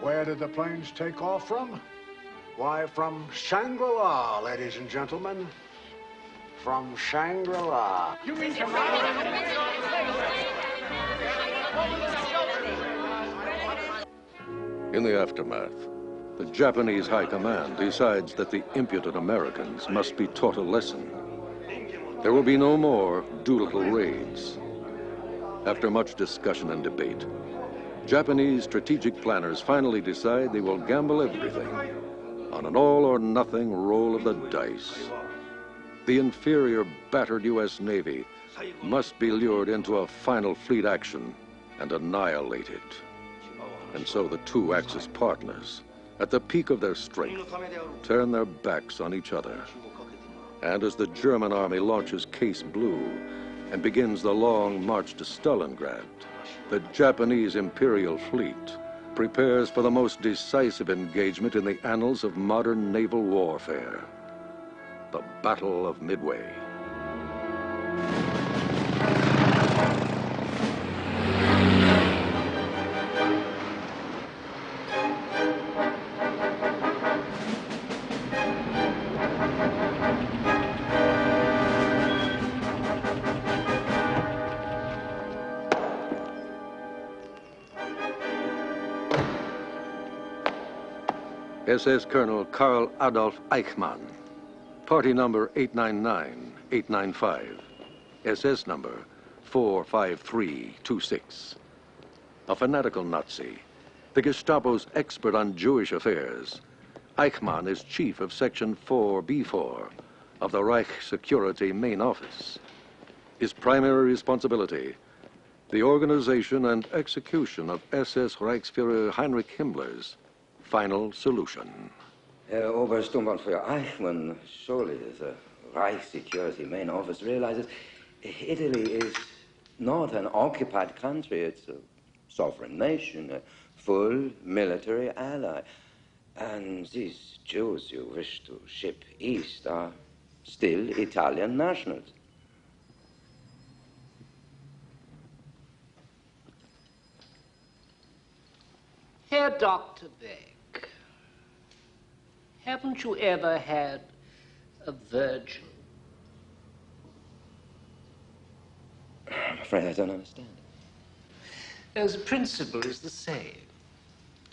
Where did the planes take off from? Why, from Shangri-La, ladies and gentlemen. From Shangri-La. You mean In the aftermath, the Japanese High Command decides that the impudent Americans must be taught a lesson. There will be no more Doolittle raids. After much discussion and debate, Japanese strategic planners finally decide they will gamble everything on an all-or-nothing roll of the dice. The inferior, battered U.S. Navy must be lured into a final fleet action and annihilated. And so the two Axis partners, at the peak of their strength, turn their backs on each other. And as the German army launches Case Blue and begins the long march to Stalingrad, the Japanese Imperial Fleet prepares for the most decisive engagement in the annals of modern naval warfare, the Battle of Midway. SS Colonel Karl Adolf Eichmann, party number 899-895, SS number 45326. A fanatical Nazi, the Gestapo's expert on Jewish affairs, Eichmann is chief of Section 4B4 of the Reich Security Main Office. His primary responsibility, the organization and execution of SS Reichsführer Heinrich Himmler's final solution. Obersturmbannführer Eichmann, surely the Reich Security Main Office realizes Italy is not an occupied country. It's a sovereign nation, a full military ally. And these Jews you wish to ship east are still Italian nationals. Herr Dr. Beck, haven't you ever had a virgin? I'm afraid I don't understand. The principle is the same.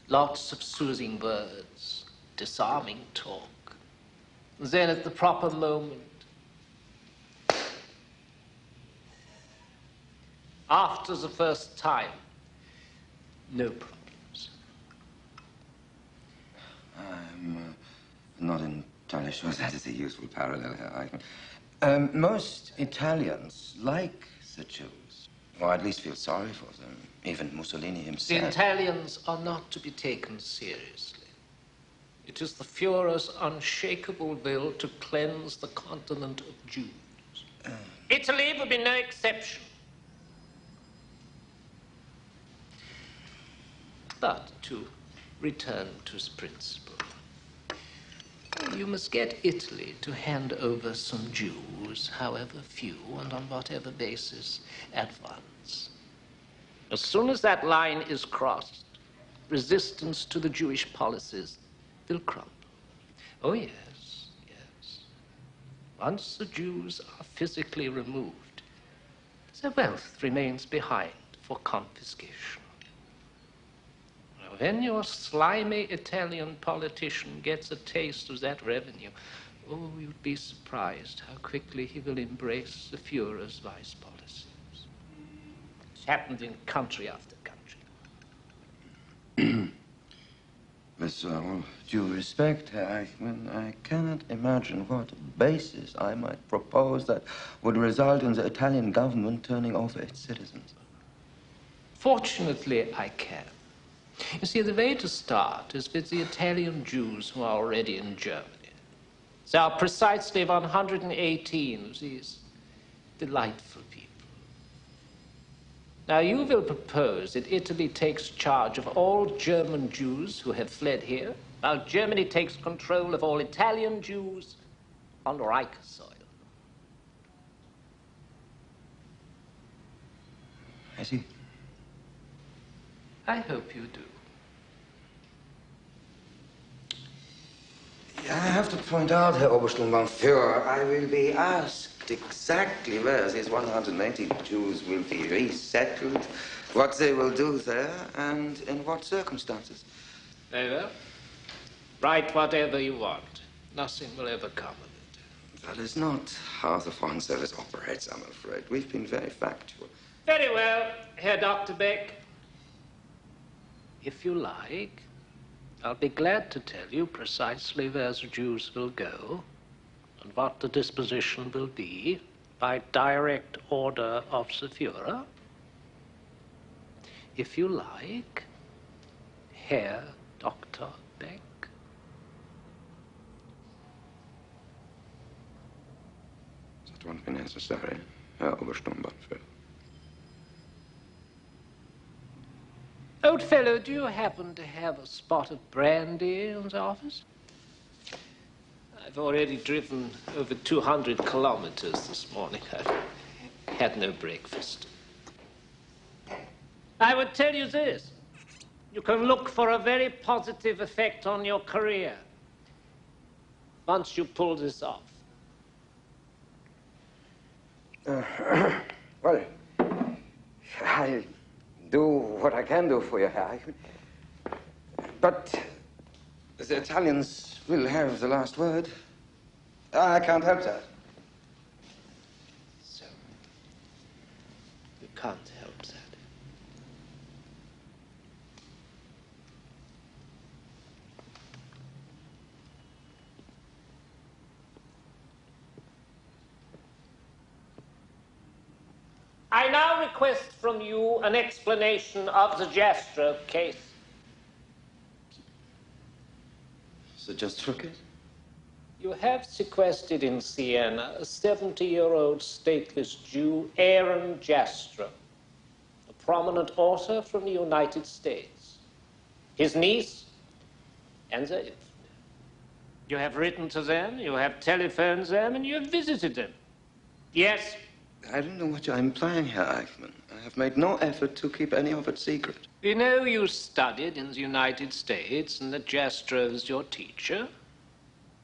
Lots of soothing words, disarming talk. Then at the proper moment, after the first time, no problems. I'm not entirely sure that is a useful parallel, Herr Eichmann. Most Italians like the Jews, or at least feel sorry for them. Even Mussolini himself. The Italians are not to be taken seriously. It is the Führer's unshakable will to cleanse the continent of Jews. Italy will be no exception. But to return to the principle, you must get Italy to hand over some Jews, however few and on whatever basis, at once. As soon as that line is crossed, resistance to the Jewish policies will crumble. Oh, yes, yes. Once the Jews are physically removed, their wealth remains behind for confiscation. When your slimy Italian politician gets a taste of that revenue, oh, you'd be surprised how quickly he will embrace the Führer's vice policies. It's happened in country after country. With all due respect, Herr Eichmann, I cannot imagine what basis I might propose that would result in the Italian government turning over its citizens. Fortunately, I can. You see, the way to start is with the Italian Jews who are already in Germany. There are precisely 118 of these delightful people. Now, you will propose that Italy takes charge of all German Jews who have fled here, while Germany takes control of all Italian Jews on Reich soil. I see. I hope you do. I have to point out, Herr Obersturmbannführer, I will be asked exactly where these 180 Jews will be resettled, what they will do there, and in what circumstances. Very well. Write whatever you want. Nothing will ever come of it. That is not how the Foreign Service operates, I'm afraid. We've been very factual. Very well, Herr Dr. Beck. If you like, I'll be glad to tell you precisely where the Jews will go and what the disposition will be by direct order of the Führer. If you like, Herr Dr. Beck. That won't be necessary, Herr Obersturmbannführer. Old fellow, do you happen to have a spot of brandy in the office? I've already driven over 200 kilometers this morning. I've had no breakfast. I would tell you this. You can look for a very positive effect on your career once you pull this off. Well, I'll do what I can do for you, Herr Eichmann. But The Italians will have the last word. I can't help that. So, you can't help that. I now request from you an explanation of the Jastrow case. The Jastrow case? You have sequestered in Siena a 70-year-old stateless Jew, Aaron Jastrow, a prominent author from the United States, his niece, and their infant. You have written to them, you have telephoned them, and you have visited them. Yes? I don't know what you're implying, Herr Eichmann. I have made no effort to keep any of it secret. We know you studied in the United States and that Jastrow is your teacher.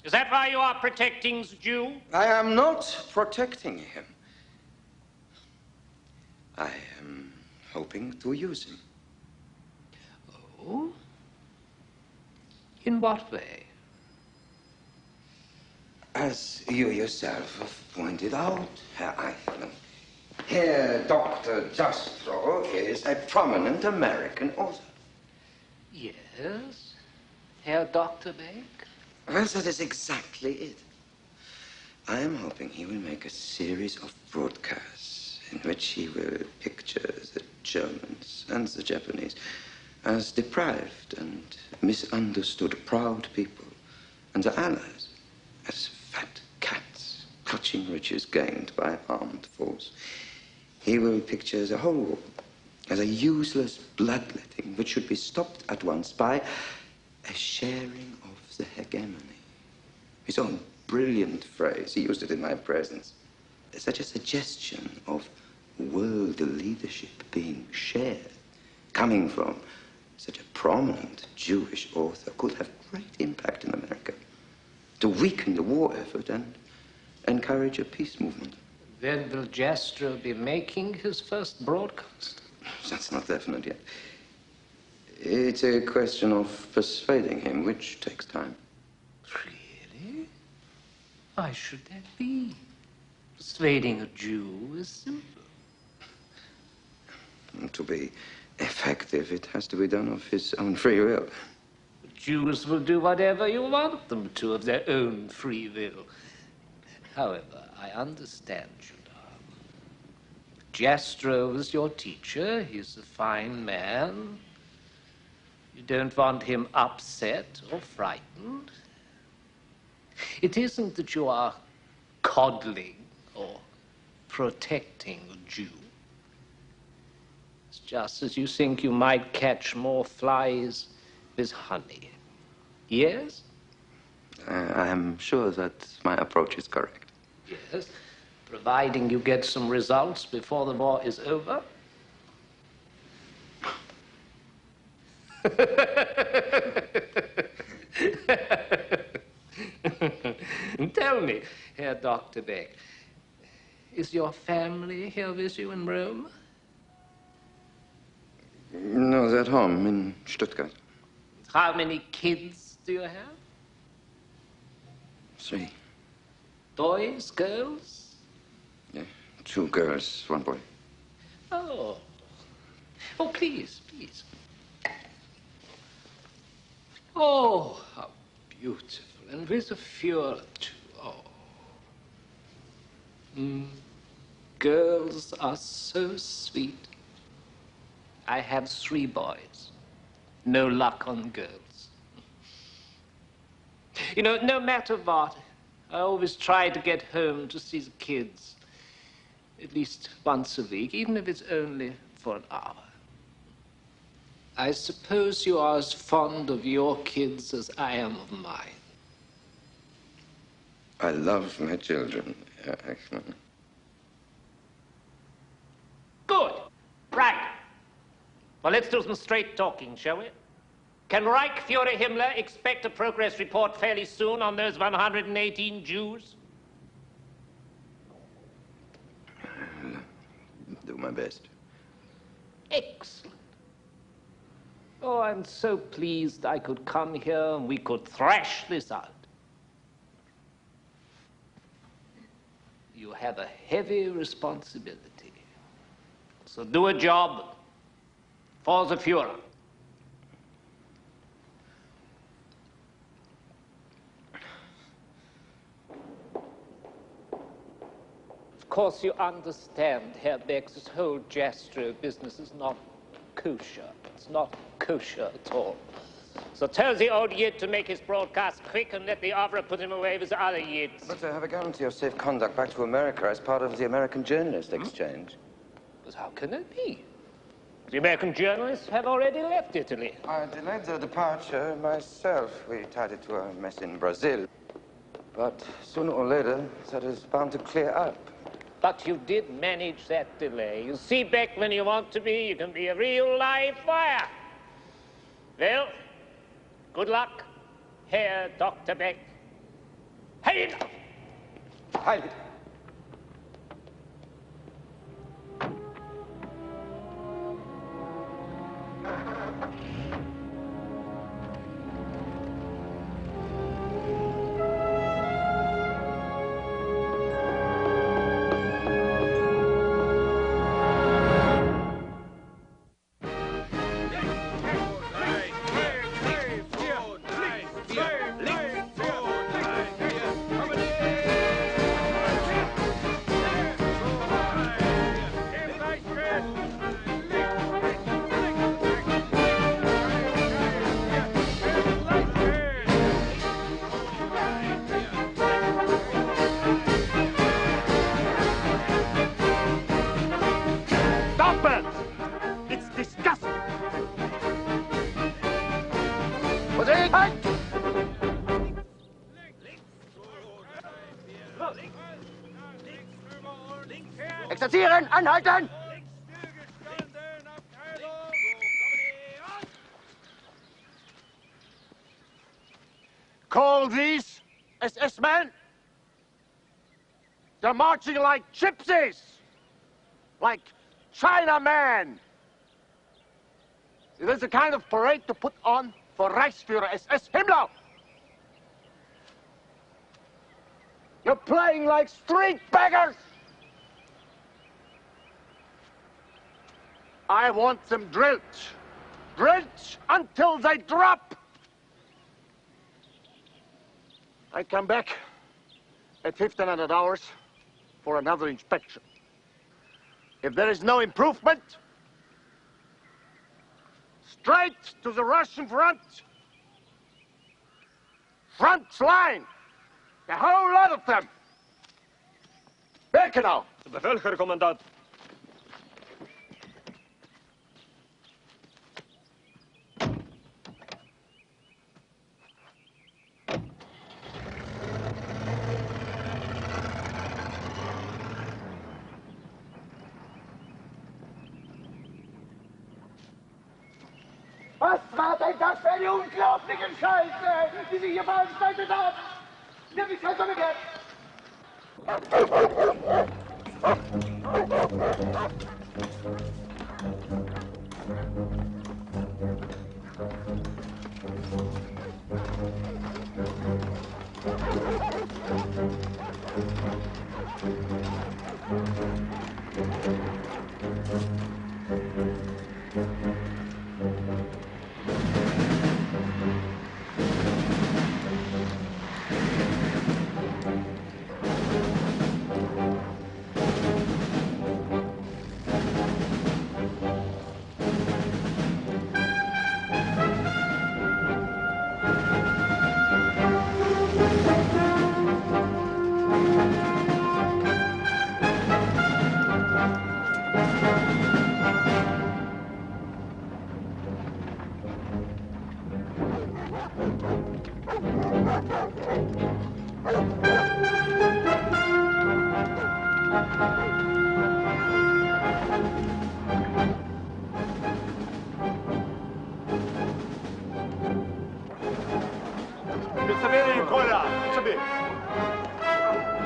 Is that why you are protecting the Jew? I am not protecting him. I am hoping to use him. Oh? In what way? As you yourself have pointed out, Herr Eichmann, Herr Dr. Jastrow is a prominent American author. Yes? Herr Dr. Beck? Well, that is exactly it. I am hoping he will make a series of broadcasts in which he will picture the Germans and the Japanese as deprived and misunderstood proud people, and the Allies as fat cats clutching riches gained by armed force. He will picture the whole war as a useless bloodletting which should be stopped at once by a sharing of the hegemony. His own brilliant phrase, he used it in my presence. Such a suggestion of world leadership being shared, coming from such a prominent Jewish author, could have great impact in America. To weaken the war effort and encourage a peace movement. When will Jastrow be making his first broadcast? That's not definite yet. It's a question of persuading him, which takes time. Really? Why should that be? Persuading a Jew is simple. To be effective, it has to be done of his own free will. Jews will do whatever you want them to of their own free will. However, I understand you now. Jastrow is your teacher. He's a fine man. You don't want him upset or frightened. It isn't that you are coddling or protecting a Jew. It's just as you think you might catch more flies with honey. Yes? I am sure that my approach is correct. Yes, providing you get some results before the war is over. Tell me, Herr Dr. Beck, is your family here with you in Rome? No, they're at home in Stuttgart. How many kids do you have? 3. Boys, girls? Yeah, 2 girls, 1 boy. Oh. Oh, please, please. Oh, how beautiful. And with a fjord, too. Oh. Girls are so sweet. I have 3 boys. No luck on girls. You know, no matter what, I always try to get home to see the kids. At least once a week, even if it's only for an hour. I suppose you are as fond of your kids as I am of mine. I love my children, Herr Eichmann. Good. Right. Well, let's do some straight talking, shall we? Can Reichsfuhrer Himmler expect a progress report fairly soon on those 118 Jews? I'll do my best. Excellent. Oh, I'm so pleased I could come here and we could thrash this out. You have a heavy responsibility. So do a job for the Führer. Of course, you understand, Herr Beck, this whole Jastro business is not kosher. It's not kosher at all. So tell the old Yid to make his broadcast quick and let the opera put him away with the other Yids. But I have a guarantee of safe conduct back to America as part of the American Journalist Exchange. But how can it be? The American journalists have already left Italy. I delayed their departure myself. We tied it to a mess in Brazil. But sooner or later, that is bound to clear up. But you did manage that delay. You see, Beck, when you want to be, you can be a real live wire. Well, good luck, Herr Dr. Beck. Heil! Heil! Exerzieren! Anhalten! Call these SS men? They're marching like gypsies! Like Chinamen! It is a kind of parade to put on for Reichsführer SS Himmler! You're playing like street beggars! I want them drilled. Drilled until they drop. I come back at 1500 hours for another inspection. If there is no improvement, straight to the Russian front. Front line. The whole lot of them. Birkenau. Zu Befehl, Herr Kommandant. Was war denn das für eine unglaubliche Scheiße, die Sie hier veranstaltet haben? Nimm mich halt damit her!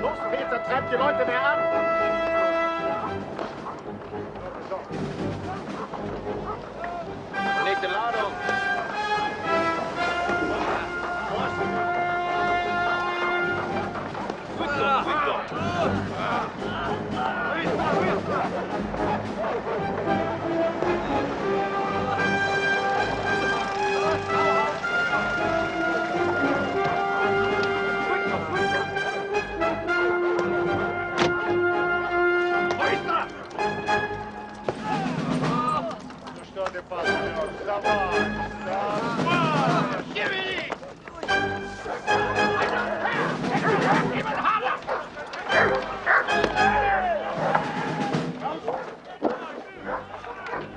Los, Peter, treibt die Leute mehr an! Nick, Bitte Ladung.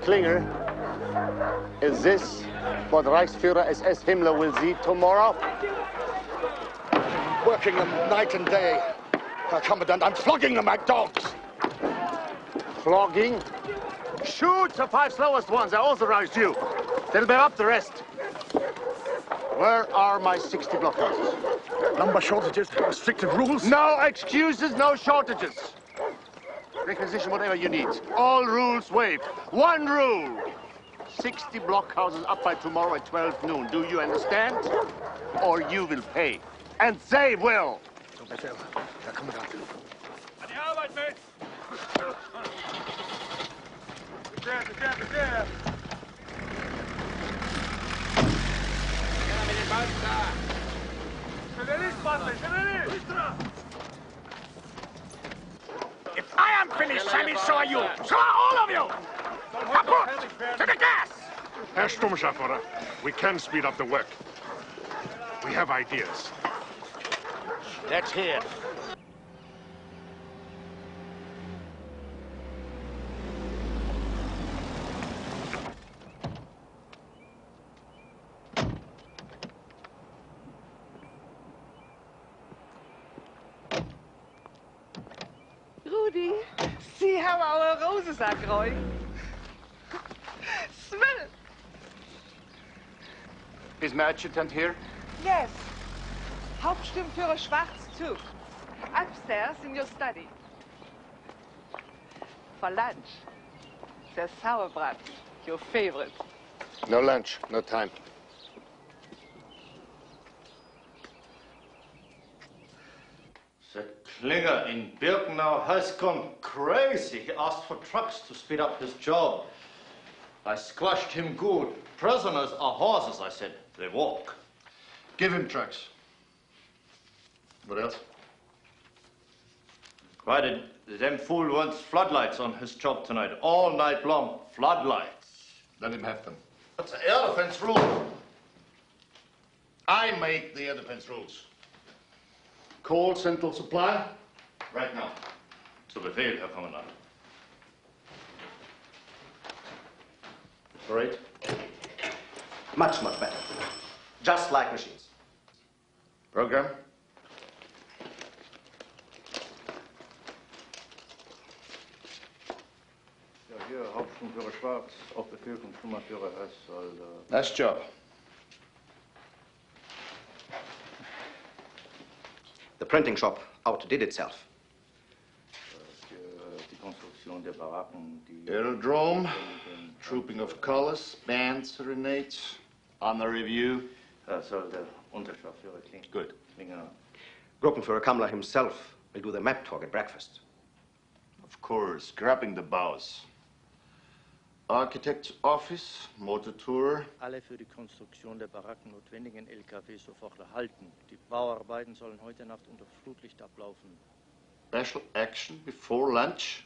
Klinger, is this what Reichsführer SS Himmler will see tomorrow? Working them night and day. Herr Commandant, I'm flogging them like dogs. Flogging? Shoot the 5 slowest ones. I authorized you. They'll bear up the rest. Where are my 60 blockhouses? Number shortages, restrictive rules? No excuses, no shortages. Requisition whatever you need. All rules waived. One rule. 60 blockhouses up by tomorrow at 12 noon. Do you understand? Or you will pay. And they will. So Befehl, Herr Kommandant. An die Arbeit, Mates! If I am finished, Sammy, so are you. So are all of you. Kaput! To the gas! Herr Sturmscharführer, we can speed up the work. We have ideas. Let's hear. Rudi, see how our roses are growing. Smell. Is my adjutant here? Yes. Hauptsturmführer Schwarz too. Upstairs in your study. For lunch, the sauerbraten, your favorite. No lunch, no time. The Klinger in Birkenau has gone crazy. He asked for trucks to speed up his job. I squashed him good. Prisoners are horses, I said. They walk. Give him trucks. What else? Why did them fool wants floodlights on his job tonight? All night long. Floodlights. Let him have them. That's the air defense rule. I make the air defense rules. Call central supply right now. Zu Befehl, Herr Kommandant. Great. Much, much better. Just like machines. Program? Ja, hier, Hauptsturmführer Schwarz, auf Befehl von Sturmführer S. Nice job. The printing shop outdid itself. Die Konstruktion der Baracken, die... Aerodrome, trooping of colors, band serenades, honor review. Soll der Unterscharführer Good. Klinger. Gruppenführer Kammler himself will do the map talk at breakfast. Of course, grabbing the bows. Architect's office, motor tour. Alle für die Konstruktion der Baracken notwendigen LKW sofort erhalten. Die Bauarbeiten sollen heute Nacht unter Flutlicht ablaufen. Special action before lunch.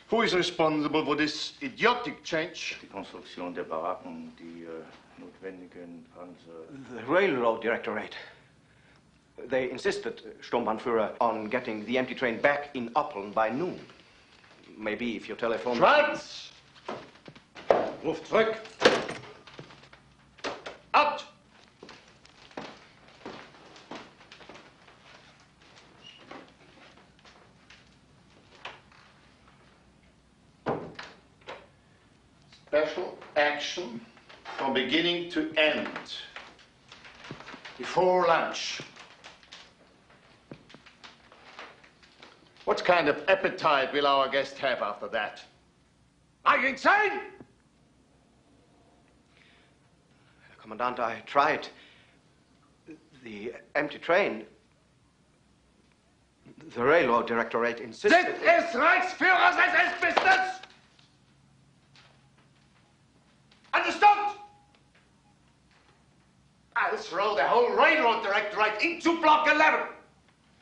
Who is responsible for this idiotic change? Die Konstruktion der Baracken, die notwendigen Panzer... The Railroad Directorate. They insisted, Sturmbannführer, on getting the empty train back in Oppeln by noon. Maybe if you telephone... Schwarz! Ruf zurück! Out! Special action from beginning to end. Before lunch. What kind of appetite will our guest have after that? Are you insane? Commandant, I tried. The empty train. The railroad directorate insisted. This is Reichsführer's SS business! Understood? I'll throw the whole railroad directorate into Block 11.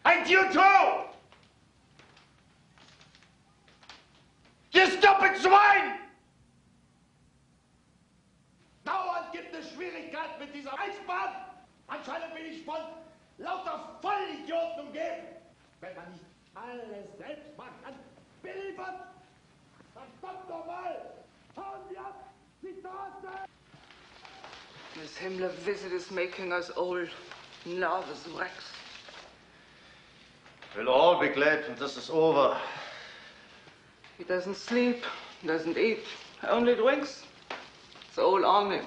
And you too! You stupid Schwein! Dauernd gibt es Schwierigkeiten mit dieser Reichsbahn. Anscheinend bin ich von lauter Vollidioten umgeben. Wenn man nicht alles selbst machen kann, beliefert! Verdammt nochmal! Hauen wir ab! Sie Torte! This Himmler visit is making us all nervous wrecks. We'll all be glad when this is over. He doesn't sleep, doesn't eat, only drinks. It's all army.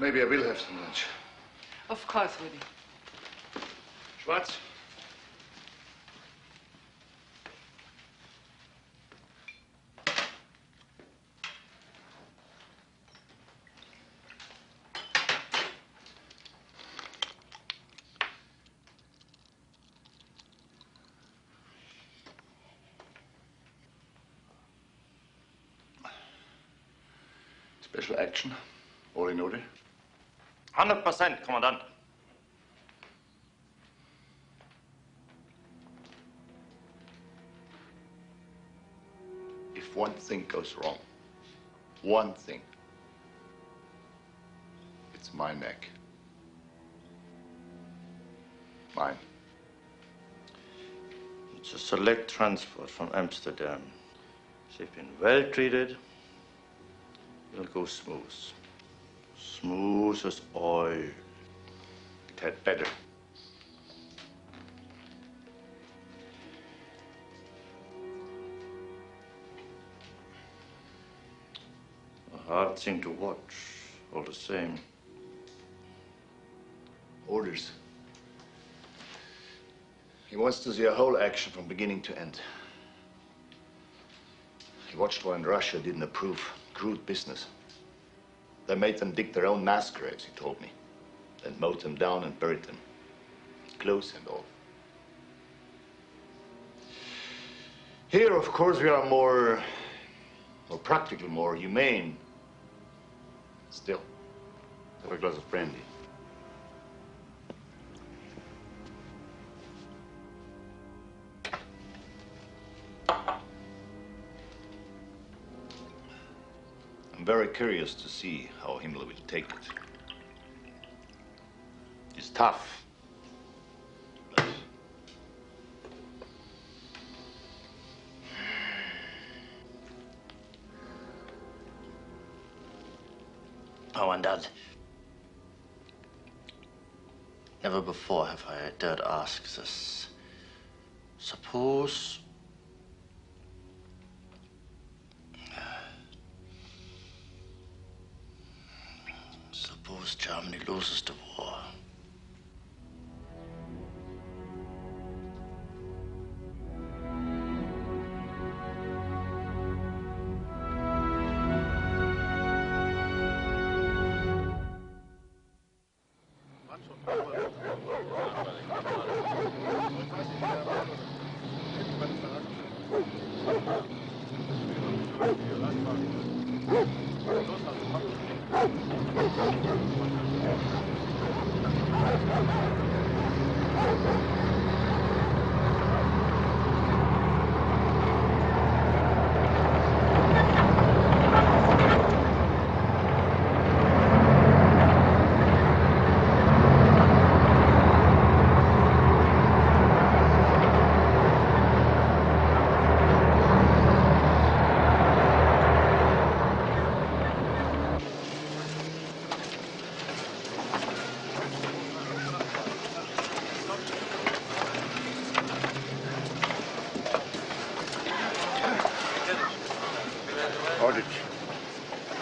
Maybe I will have some lunch. Of course, Woody. Schwarz? Special action, all in order. 100%, Kommandant. If one thing goes wrong, one thing, it's my neck. Mine. It's a select transport from Amsterdam. They've been well treated. It'll go smooth. Smooth as oil. It had better. A hard thing to watch, all the same. Orders. He wants to see a whole action from beginning to end. He watched one in Russia, didn't approve. Crude business. They made them dig their own mass graves, he told me. Then mowed them down and buried them. Clothes and all. Here, of course, we are more practical, more humane. Still, have a glass of brandy. I'm very curious to see how Himmler will take it. He's tough. But Oh, and Dad. Never before have I dared ask this. Suppose Germany loses the war.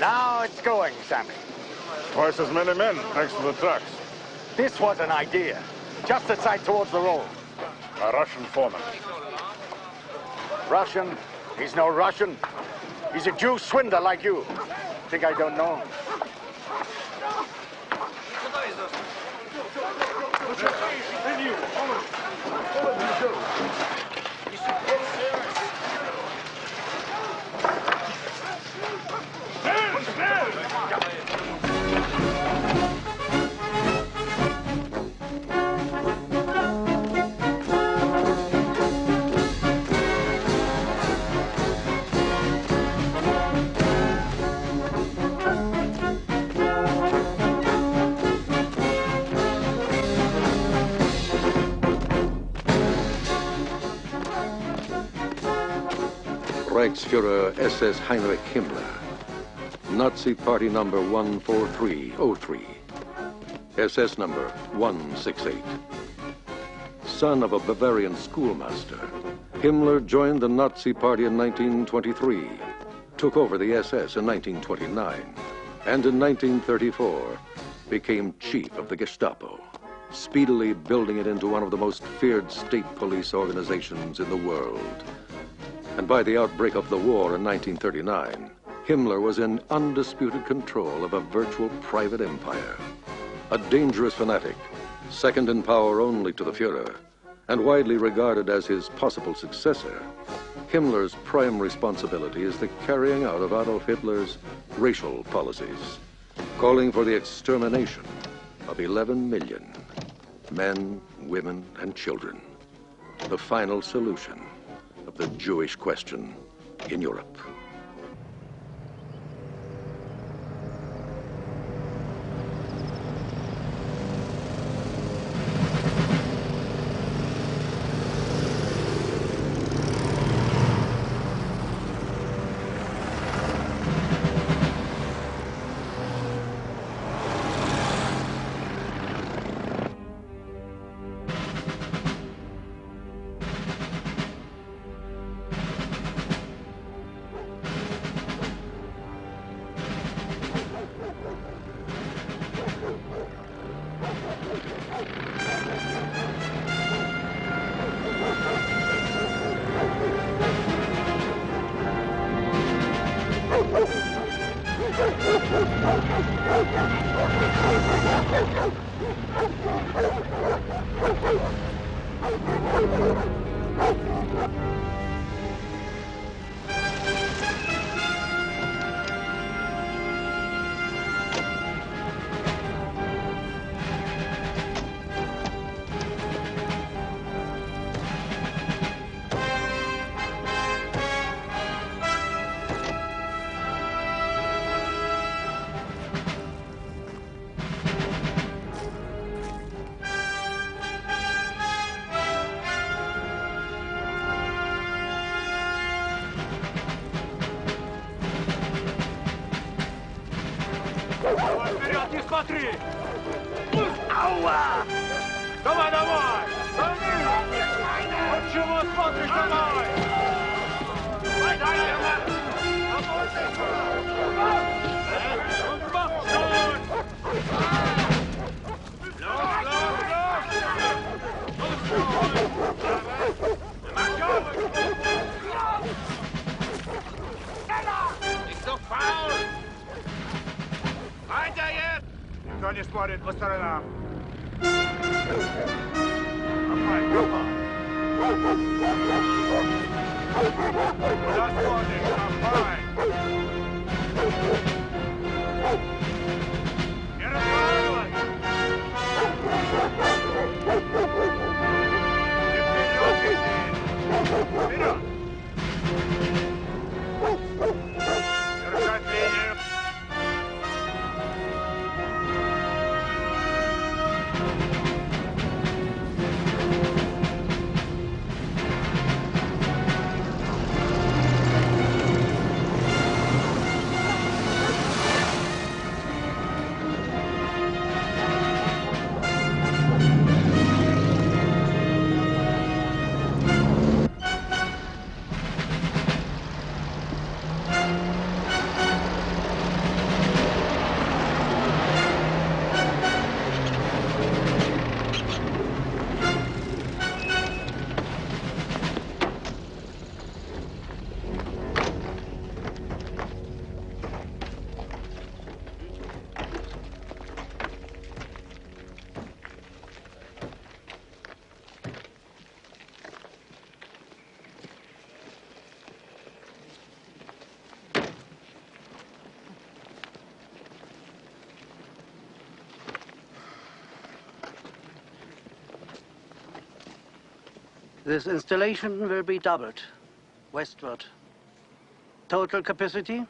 Now it's going, Sammy. Twice as many men, thanks to the trucks. This was an idea. Just a sight towards the road. A Russian foreman. Russian? He's no Russian. He's a Jew swindler like you. Think I don't know? Reichsfuhrer SS Heinrich Himmler, Nazi Party number 14303, SS number 168. Son of a Bavarian schoolmaster, Himmler joined the Nazi Party in 1923, took over the SS in 1929, and in 1934 became chief of the Gestapo, speedily building it into one of the most feared state police organizations in the world. And by the outbreak of the war in 1939, Himmler was in undisputed control of a virtual private empire. A dangerous fanatic, second in power only to the Führer, and widely regarded as his possible successor, Himmler's prime responsibility is the carrying out of Adolf Hitler's racial policies, calling for the extermination of 11 million men, women, and children, the final solution of the Jewish question in Europe. Смотри! Ауа! Давай, давай! Почему смотришь, давай? Дай, дай, Никто не смотрит по сторонам. Копай, копай. Куда смотришь? Копай. This installation will be doubled westward. Total capacity,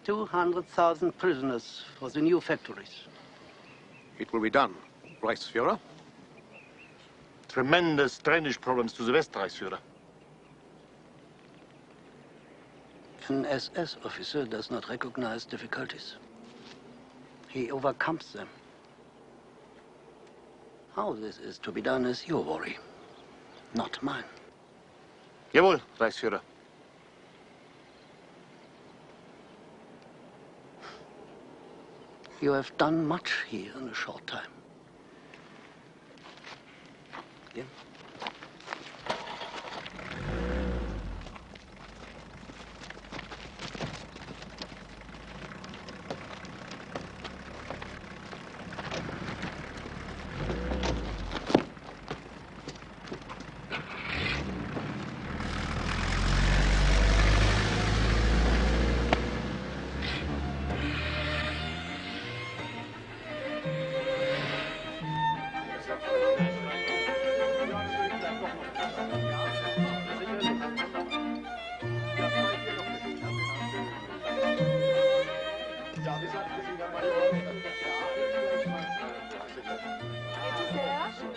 200,000 prisoners for the new factories. It will be done, Reichsführer. Tremendous drainage problems to the west, Reichsführer. An SS officer does not recognize difficulties. He overcomes them. How this is to be done is your worry, not mine. Jawohl, Reichsführer. You have done much here in a short time. Yeah.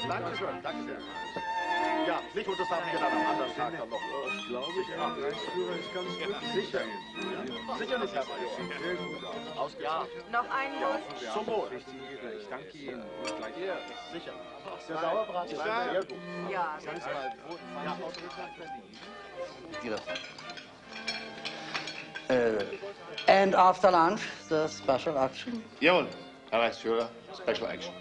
Danke schön, danke sehr. Ja, nicht unter das geht dann am anderen Tag dann noch. Das glaube ich, ja. Reichsführer ist ganz glücklich. Sicher. Ja. Sicherlich, Herr Major. Sehr gut aus. Ausgezeichnet. Noch einen Durst? Zum Wohl. Ich danke Ihnen. Gleich hier. Sicher. Der Sauerbraten ist sehr gut. Ja. And after lunch, the special action? Jawohl, Herr Reichsführer. Special action.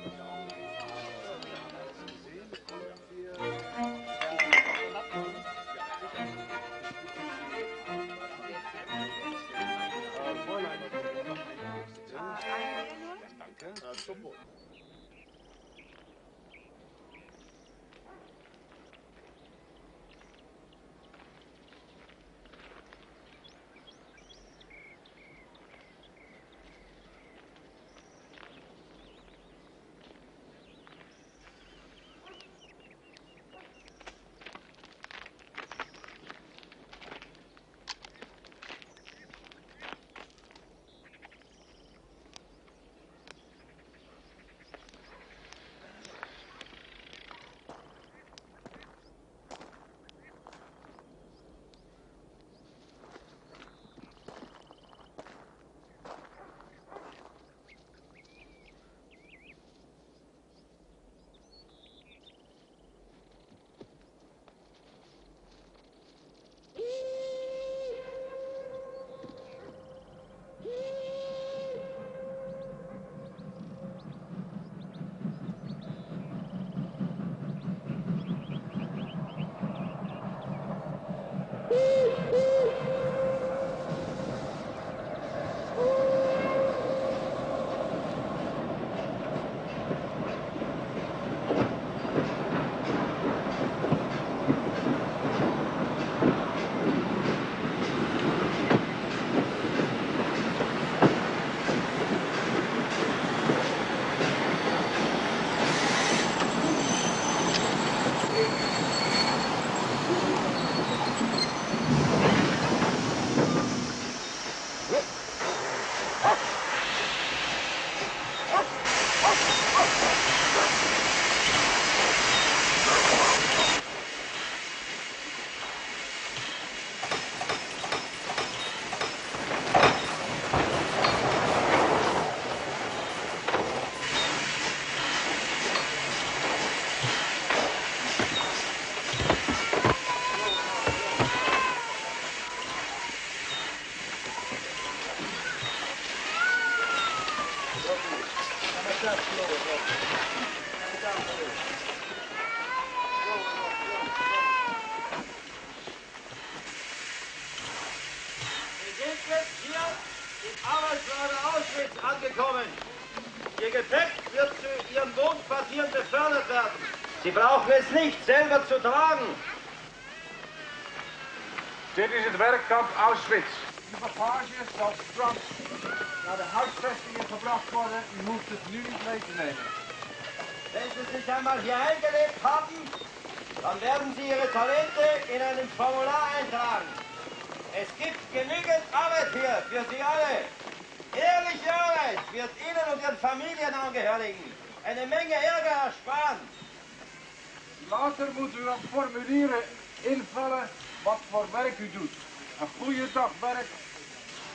angekommen. Ihr Gepäck wird zu Ihren Wohnquartieren befördert werden. Sie brauchen es nicht selber zu tragen. Dit is het werkkamp Auschwitz. De bagage zal straks naar de huisvestingen gebracht worden. U hoeft het nu niet mee te nemen. Wenn Sie sich einmal hier eingelebt haben, dann werden Sie Ihre Talente in einem Formular eintragen. Es gibt genügend Arbeit hier für Sie alle. Ehrliche Arbeit wird Ihnen und Ihren Familienangehörigen eine Menge Ärger ersparen. Later moet u op formulieren invullen wat voor werk u doet. Een goede dag werk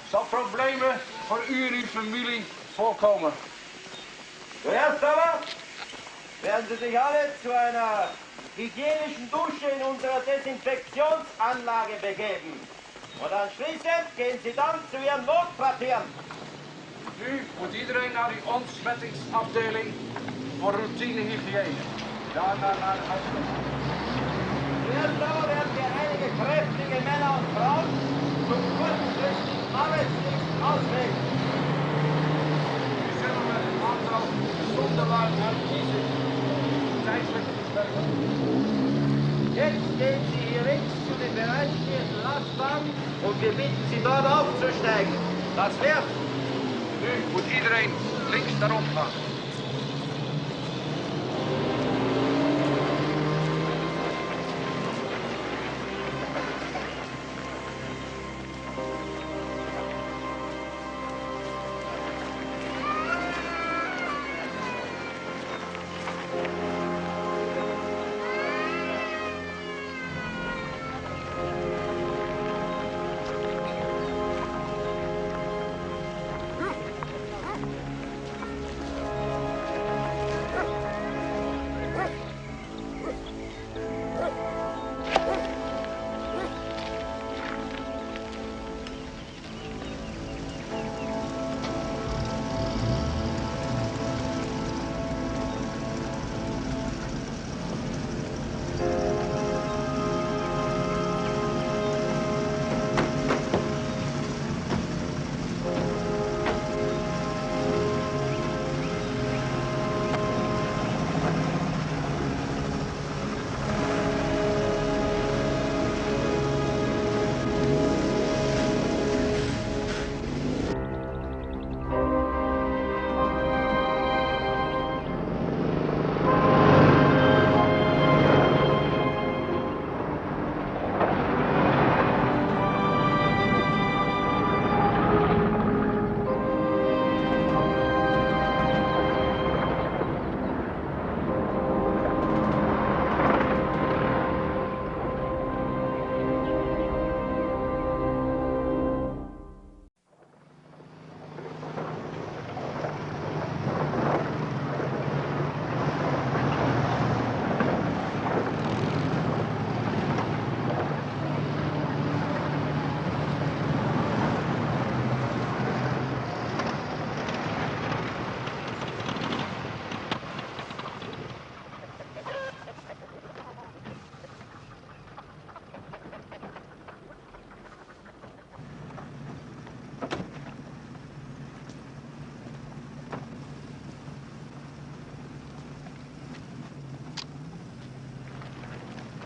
zal problemen voor u en uw familie voorkomen. Zuerst aber werden Sie sich alle zu einer hygienischen Dusche in unserer Desinfektionsanlage begeben. Und anschließend gehen Sie dann zu Ihren Wohnquartieren. Nu moet iedereen naar die ontsmettingsafdeling voor routinehygiëne. Daarna naar de huisvesting. Zuerst aber werden wir einige kräftige Männer und Frauen zum kurzfristigen Arbeitsdienst auslegen. Nu zullen we een aantal gezonde lui uitkiezen. Tijdelijk werken. Jetzt gehen Sie hier links zu den bereitstehenden Lastwagen und wir bitten Sie dort aufzusteigen. Das wär's. Nu moet iedereen links daarop gaan.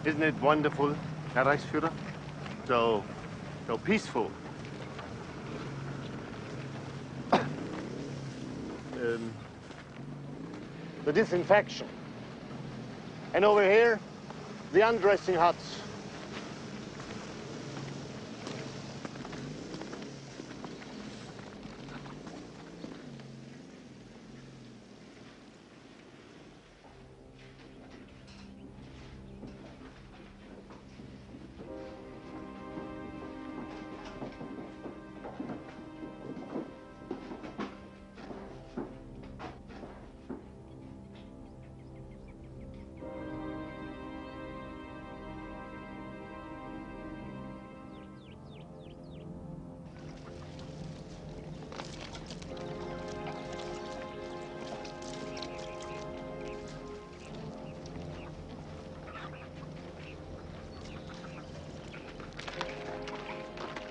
Isn't it wonderful, Herr Reichsführer? So peaceful. The disinfection. And over here, the undressing huts.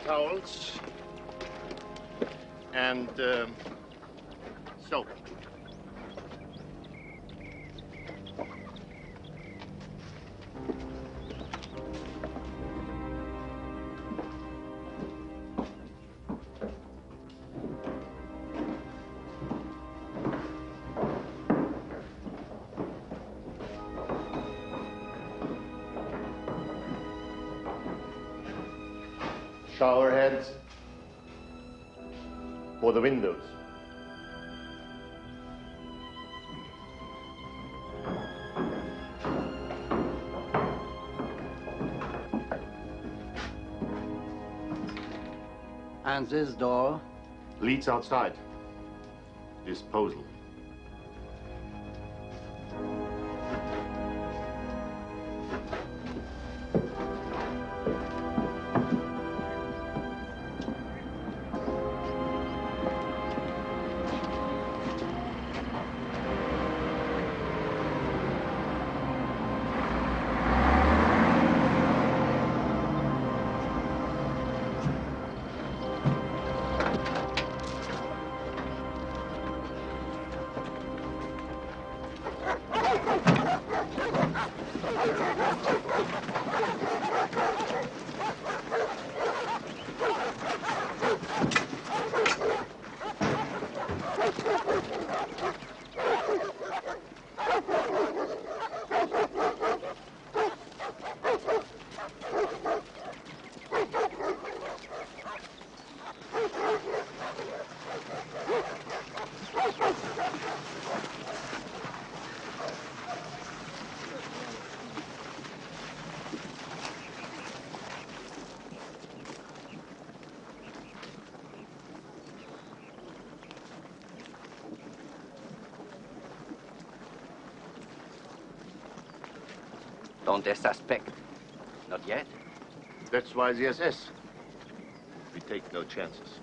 Towels and So. Shower heads for the windows. And this door? Leads outside. Disposal. Don't they suspect? Not yet. That's why the SS. We take no chances.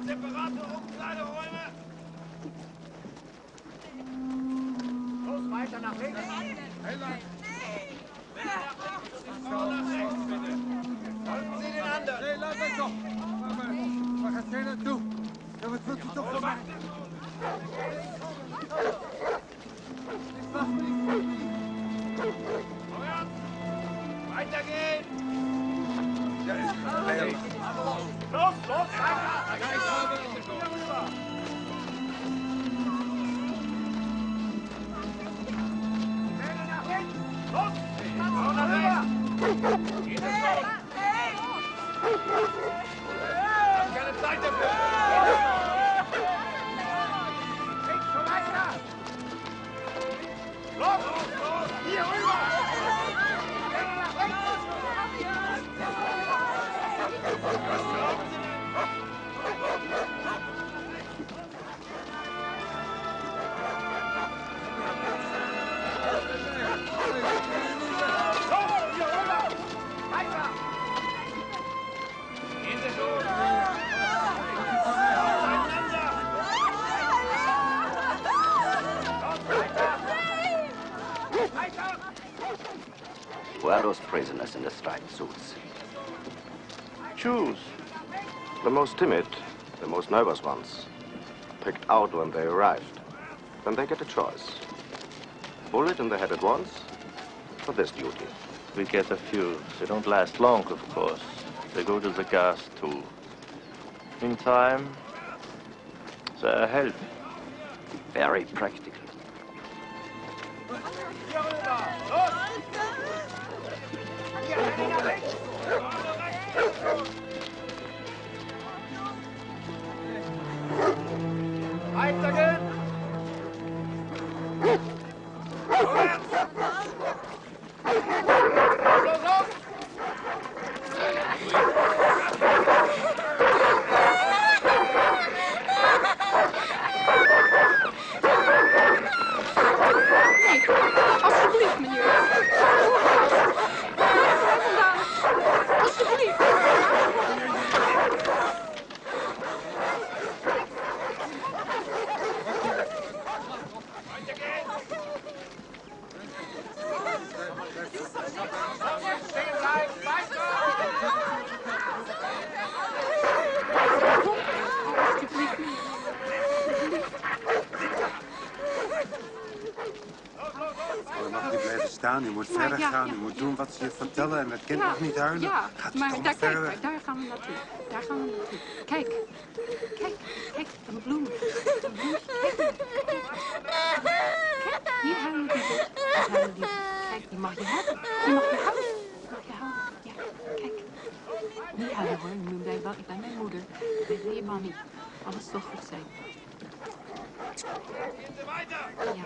Separate Umkleideräume. Los, weiter nach links. Männer nach links und Frauen nach rechts, bitte. Folgen Sie den anderen. Nee, lass mich doch. Mach das Zähne zu. Damit wird sich doch so machen. Ich mach nichts. Vorwärts. Weitergehen. Los, los, keine Zeit dafür. Schon weiter. Los, los, hier rüber. Who are those prisoners in the striped suits? Choose. The most timid, the most nervous ones. Picked out when they arrived. Then they get a choice. Bullet in the head at once, for this duty. We get a few. They don't last long, of course. They go to the gas, too. In time, they help. Very practical. Weitergehen! Vorwärts! Los, los! Nee, alsjeblieft, meneer. gaan, u moet verder gaan, u moet doen wat ze je vertellen en het kind mag niet huilen. Ja, Gaat u maar toch daar, verder? kijk, daar gaan we naartoe. Daar gaan we naartoe. Kijk, kijk, kijk, een bloem. Een bloempje, kijk. Kijk, niet huilen, lieverd. Niet huilen, lieverd. Kijk, die mag je hebben. Die mag je houden. Die mag je houden. Ja, kijk. Niet huilen hoor, nu blijf wel. Ik ben mijn moeder. Ik ben je mami. Alles zal goed zijn. Ja.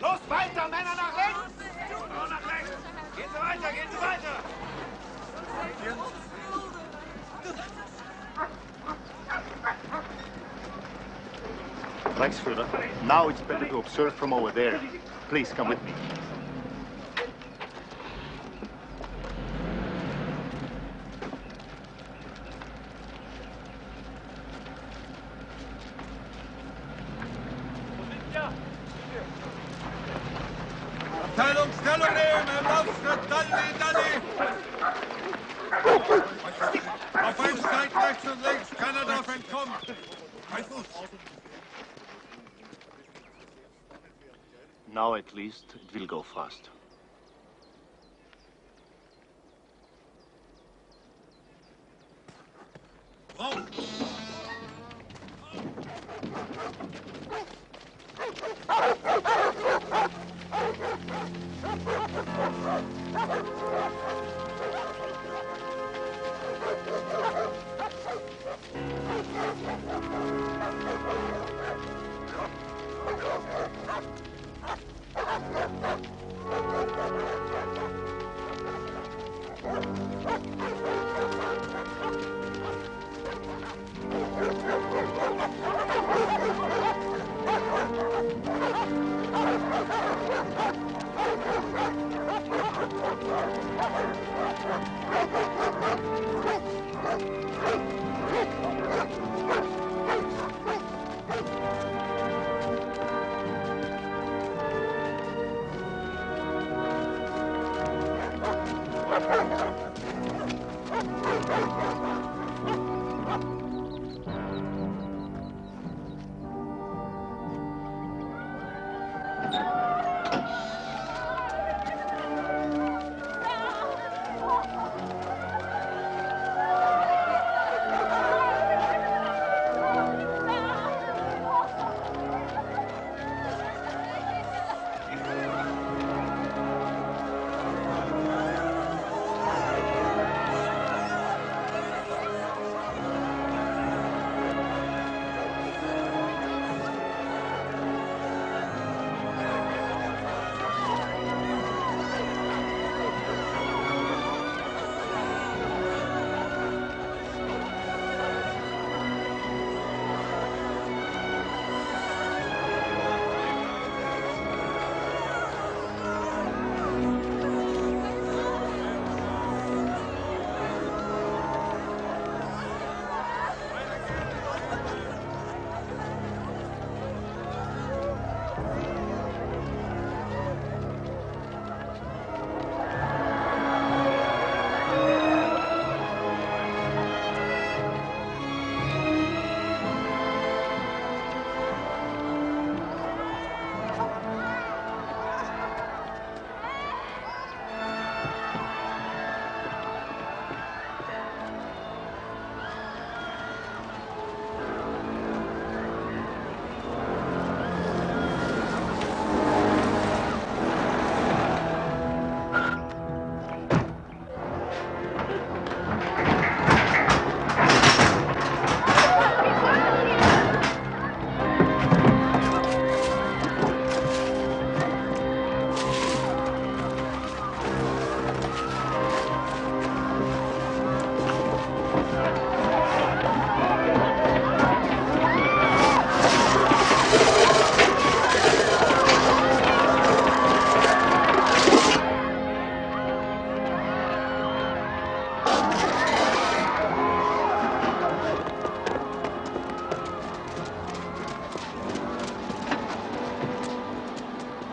Los, weiter, Männer nach rechts! Nur nach rechts! Gehen Sie weiter, gehen Sie weiter! Reichsführer, now it's better to observe from over there. Please come with me. Abteilung, Stellung nehmen, im Laufschritt, Dalli! Auf einen Steig rechts und links, keiner darf entkommen. Ein Fuß. Now at least it will go fast.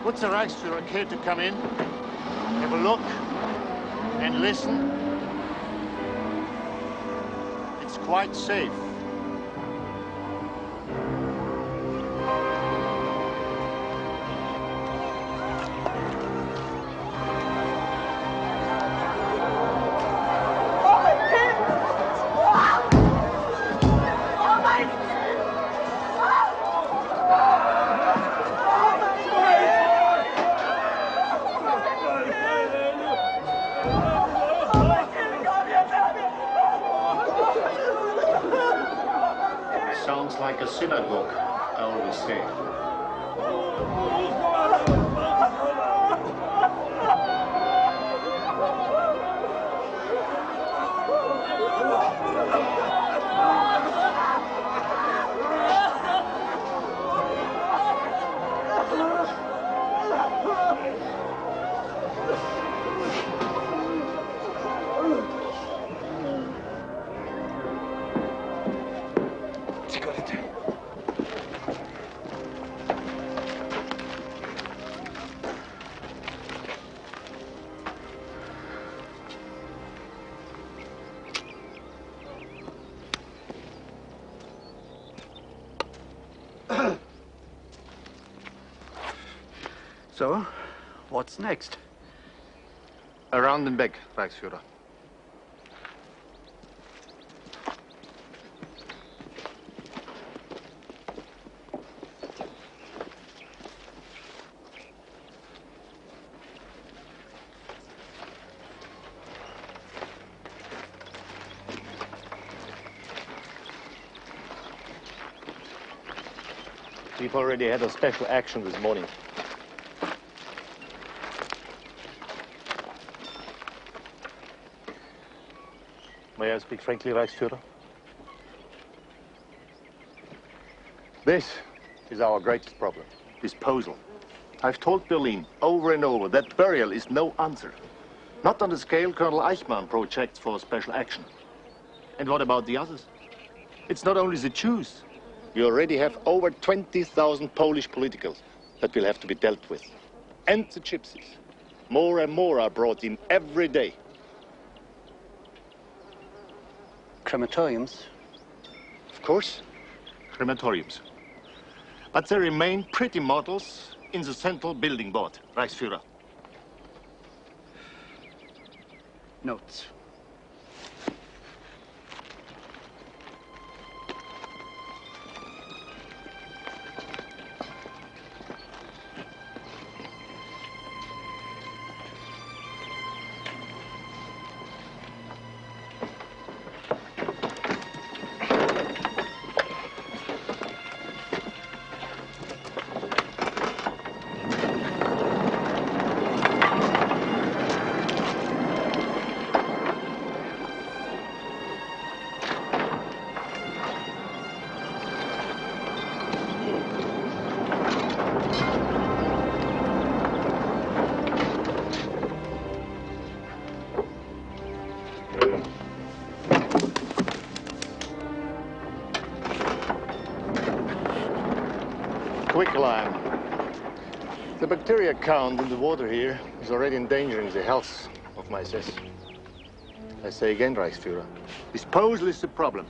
Would the Reichsführer care to come in, have a look, and listen? It's quite safe. Sounds like a synagogue, I always say. So, what's next? Around and back, Reichsführer. We've already had a special action this morning. May I speak frankly, Reichsführer? This is our greatest problem. Disposal. I've told Berlin over and over that burial is no answer. Not on the scale Colonel Eichmann projects for special action. And what about the others? It's not only the Jews. We already have over 20,000 Polish politicals that will have to be dealt with. And the gypsies. More and more are brought in every day. Crematoriums? Of course, crematoriums. But there remain pretty models in the central building board, Reichsführer. Notes. Quicklime. The bacteria count in the water here is already endangering the health of my SS. I say again, Reichsführer, disposal is the problem.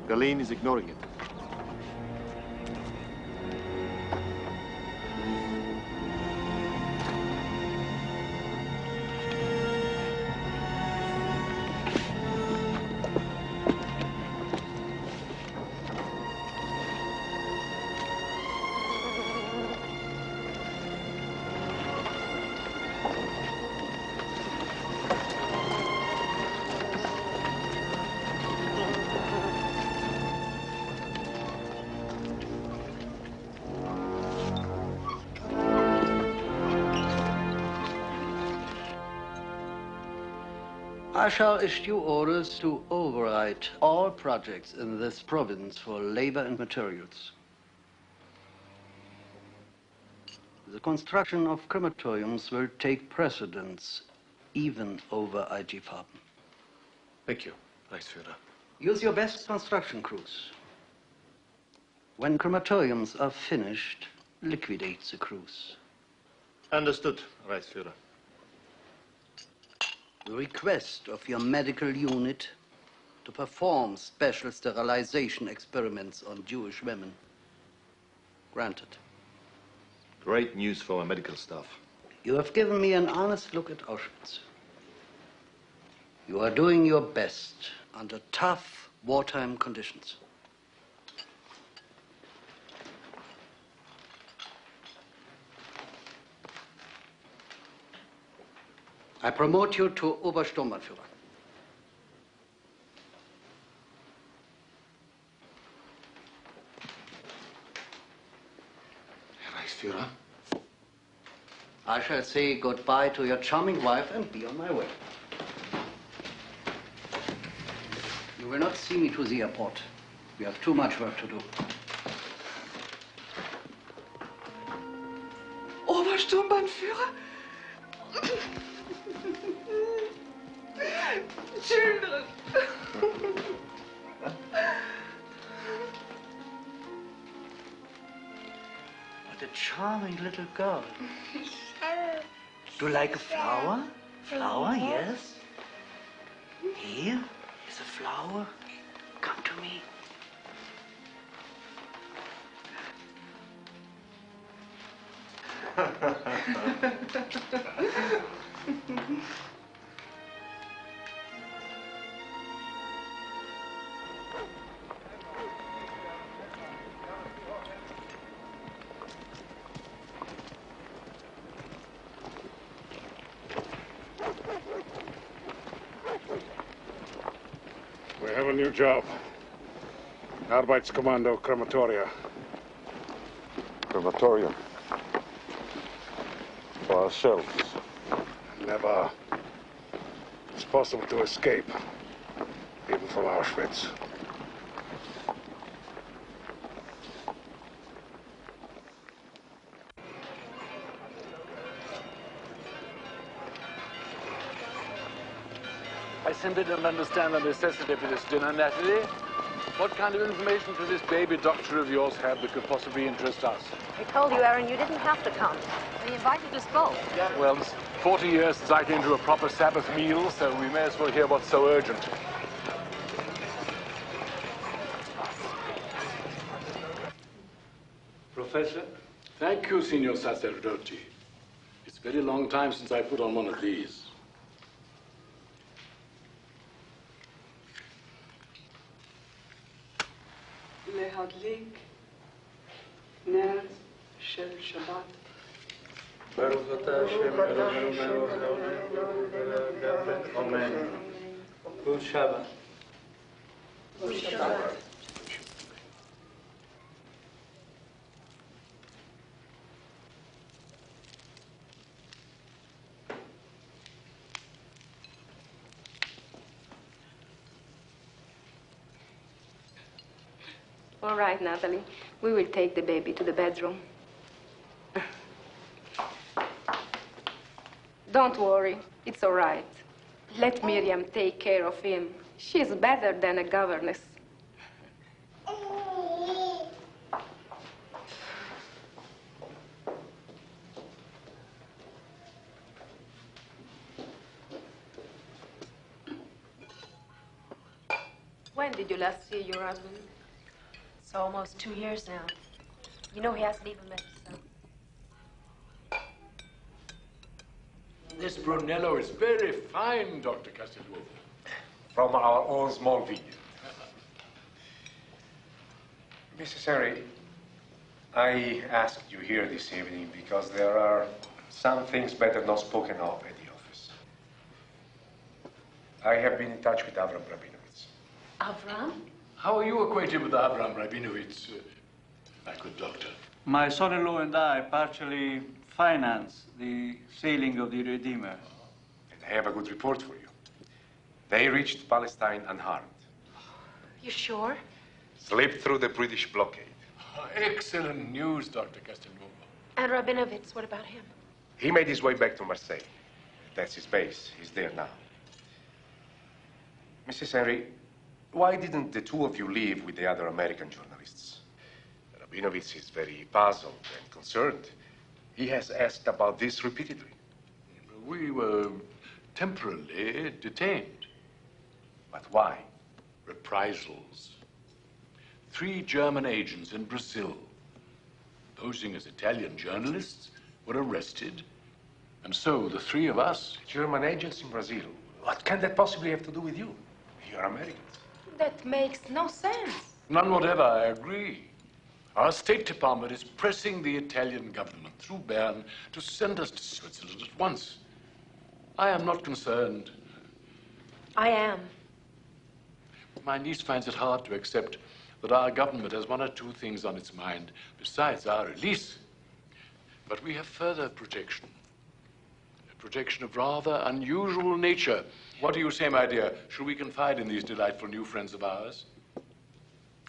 Berlin is ignoring it. I shall issue orders to override all projects in this province for labor and materials. The construction of crematoriums will take precedence even over IG Farben. Thank you, Reichsführer. Use your best construction crews. When crematoriums are finished, liquidate the crews. Understood, Reichsführer. The request of your medical unit to perform special sterilization experiments on Jewish women. Granted. Great news for our medical staff. You have given me an honest look at Auschwitz. You are doing your best under tough wartime conditions. I promote you to Obersturmbannführer. Herr Reichsführer. I shall say goodbye to your charming wife and be on my way. You will not see me to the airport. We have too much work to do. Obersturmbannführer? Children. What a charming little girl. Do you like a flower? Flower, yes? Here is a flower. Come to me. We have a new job. Arbeitskommando Crematoria. Crematorium. For ourselves. Never. It's possible to escape, even from Auschwitz. I simply don't understand the necessity for this dinner, Natalie. What kind of information could this baby doctor of yours have that could possibly interest us? I told you, Aaron, you didn't have to come. He invited us both. Well, it's 40 years since I came to a proper Sabbath meal, so we may as well hear what's so urgent. Professor, thank you, Signor Sacerdote. It's a very long time since I put on one of these. להדליק נר של שבת. ברוך אתה השם אלוהינו אמן. גוד שבת. גוד שבת. All right, Natalie. We will take the baby to the bedroom. Don't worry. It's all right. Let Miriam take care of him. She's better than a governess. When did you last see your husband? It's almost 2 years now. You know he hasn't even met his son. This Brunello is very fine, Dr. Castelnuovo. From our own small vineyard. Mrs. Henry, I asked you here this evening because there are some things better not spoken of at the office. I have been in touch with Avram Rabinovitz. Avram? How are you acquainted with Avram Rabinovitz, my good doctor? My son-in-law and I partially finance the sailing of the Redeemer. And I have a good report for you. They reached Palestine unharmed. You sure? Slipped through the British blockade. Excellent news, Dr. Castelnuovo. And Rabinovitz, what about him? He made his way back to Marseille. That's his base. He's there now. Mrs. Henry, why didn't the two of you leave with the other American journalists? Rabinovitz is very puzzled and concerned. He has asked about this repeatedly. We were temporarily detained. But why? Reprisals. 3 German agents in Brazil, posing as Italian journalists, were arrested. And so the 3 of us... German agents in Brazil? What can that possibly have to do with you? You're Americans. That makes no sense. None whatever, I agree. Our State Department is pressing the Italian government through Bern to send us to Switzerland at once. I am not concerned. I am. My niece finds it hard to accept that our government has one or two things on its mind besides our release. But we have further protection. A protection of rather unusual nature. What do you say, my dear? Shall we confide in these delightful new friends of ours?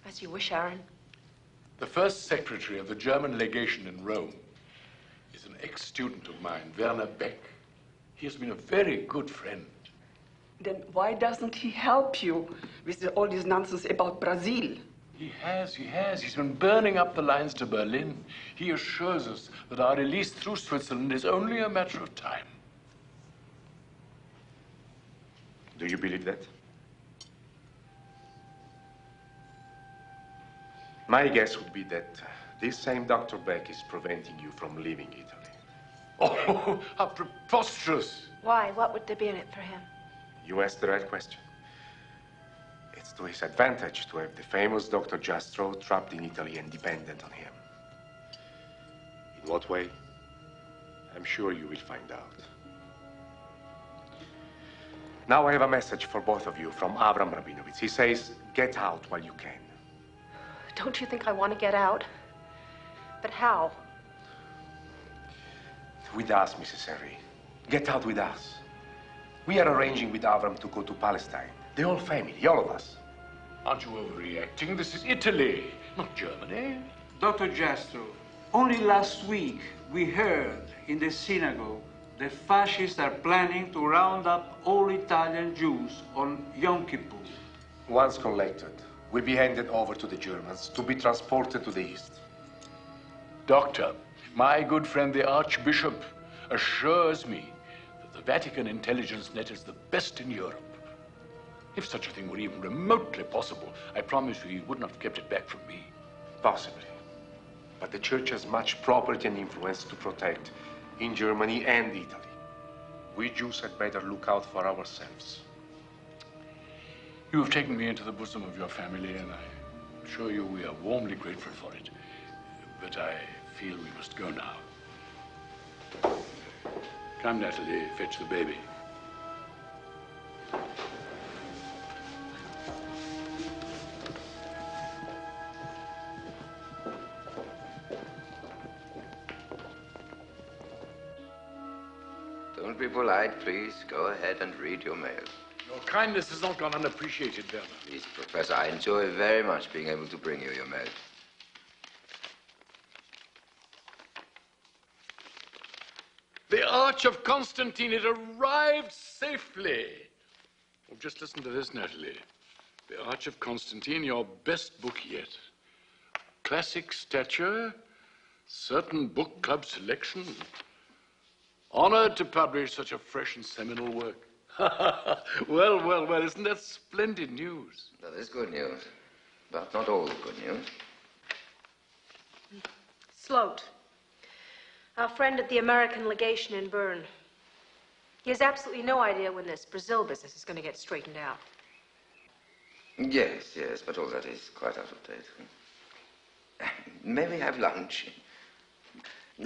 As you wish, Aaron. The first secretary of the German legation in Rome is an ex-student of mine, Werner Beck. He has been a very good friend. Then why doesn't he help you with all this nonsense about Brazil? He has. He's been burning up the lines to Berlin. He assures us that our release through Switzerland is only a matter of time. Do you believe that? My guess would be that this same Dr. Beck is preventing you from leaving Italy. Oh, how preposterous! Why? What would there be in it for him? You asked the right question. It's to his advantage to have the famous Dr. Jastrow trapped in Italy and dependent on him. In what way? I'm sure you will find out. Now I have a message for both of you from Avram Rabinovich. He says, get out while you can. Don't you think I want to get out? But how? With us, Mrs. Henry. Get out with us. We are arranging with Avram to go to Palestine. The whole family, all of us. Aren't you overreacting? This is Italy, not Germany. Dr. Jastrow, only last week we heard in the synagogue the fascists are planning to round up all Italian Jews on Yom Kippur. Once collected, will be handed over to the Germans to be transported to the east. Doctor, my good friend the Archbishop assures me that the Vatican intelligence net is the best in Europe. If such a thing were even remotely possible, I promise you he would not have kept it back from me. Possibly. But the Church has much property and influence to protect in Germany and Italy. We Jews had better look out for ourselves. You have taken me into the bosom of your family, and I assure you we are warmly grateful for it. But I feel we must go now. Come, Natalie, fetch the baby. Don't be polite, please. Go ahead and read your mail. Your kindness has not gone unappreciated, Werner. Please, Professor, I enjoy very much being able to bring you your mail. The Arch of Constantine, it arrived safely. Oh, just listen to this, Natalie. The Arch of Constantine, your best book yet. Classic stature, certain book club selection. Honored to publish such a fresh and seminal work. Well, isn't that splendid news? That is good news, but not all the good news. Sloat, our friend at the American legation in Bern. He has absolutely no idea when this Brazil business is going to get straightened out. Yes, but all that is quite out of date. May we have lunch?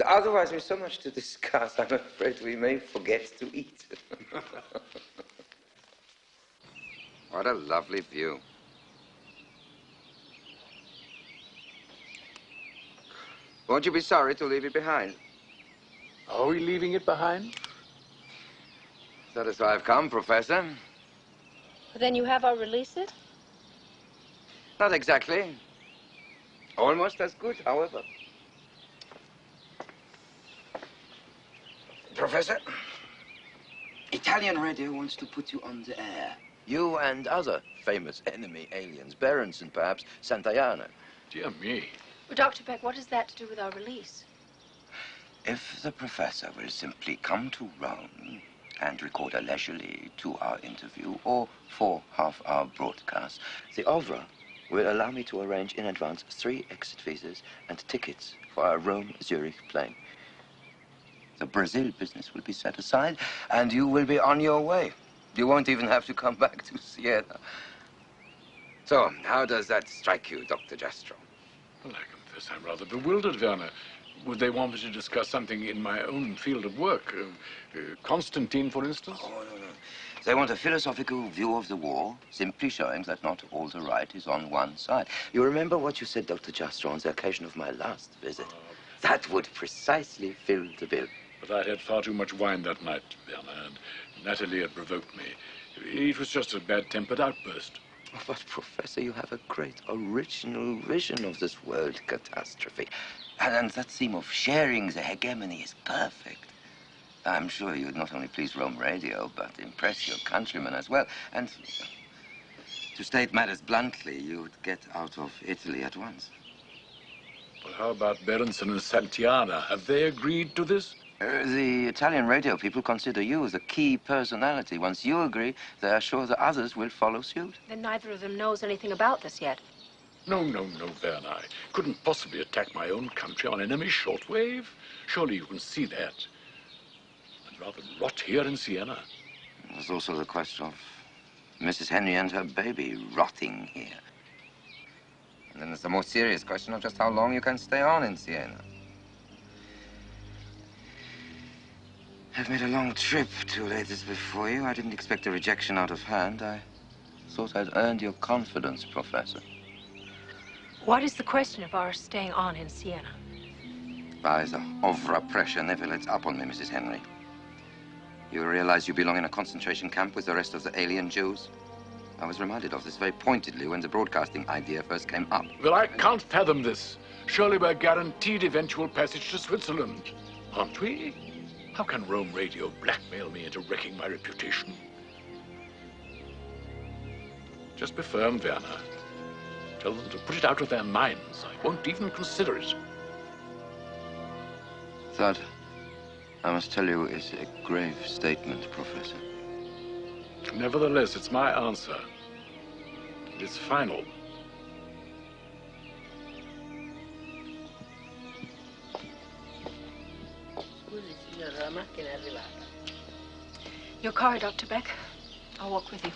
Otherwise, with so much to discuss, I'm afraid we may forget to eat. What a lovely view. Won't you be sorry to leave it behind? Are we leaving it behind? That is why I've come, Professor. Then you have our releases? Not exactly. Almost as good, however. Professor, Italian radio wants to put you on the air. You and other famous enemy aliens, Berenson, perhaps, Santayana. Dear me. Well, Dr. Beck, what has that to do with our release? If the professor will simply come to Rome and record a leisurely 2-hour interview or 4 half-hour broadcasts, the Ovra will allow me to arrange in advance 3 exit visas and tickets for a Rome-Zurich plane. The Brazil business will be set aside, and you will be on your way. You won't even have to come back to Siena. So, how does that strike you, Dr. Jastrow? Well, I confess I'm rather bewildered, Werner. Would they want me to discuss something in my own field of work? Constantine, for instance? Oh, no. They want a philosophical view of the war, simply showing that not all the right is on one side. You remember what you said, Dr. Jastrow, on the occasion of my last visit? That would precisely fill the bill. But I had far too much wine that night, Werner, and Natalie had provoked me. It was just a bad-tempered outburst. But, Professor, you have a great original vision of this world catastrophe. And that theme of sharing the hegemony is perfect. I'm sure you'd not only please Rome Radio, but impress your countrymen as well. And to state matters bluntly, you'd get out of Italy at once. Well, how about Berenson and Santiana? Have they agreed to this? The Italian radio people consider you as a key personality. Once you agree, they are sure the others will follow suit. Then neither of them knows anything about this yet. No, Werner. I couldn't possibly attack my own country on enemy shortwave. Surely you can see that. I'd rather rot here in Siena. There's also the question of Mrs. Henry and her baby rotting here. And then there's the more serious question of just how long you can stay on in Siena. I've made a long trip to lay this before you. I didn't expect a rejection out of hand. I thought I'd earned your confidence, Professor. What is the question of our staying on in Siena? By the Ovra pressure never lets up on me, Mrs. Henry. You realize you belong in a concentration camp with the rest of the alien Jews? I was reminded of this very pointedly when the broadcasting idea first came up. Well, I can't fathom this. Surely we're guaranteed eventual passage to Switzerland, aren't we? How can Rome Radio blackmail me into wrecking my reputation? Just be firm, Werner. Tell them to put it out of their minds. I won't even consider it. That, I must tell you, is a grave statement, Professor. Nevertheless, it's my answer. And it's final. Your car, Dr. Beck. I'll walk with you.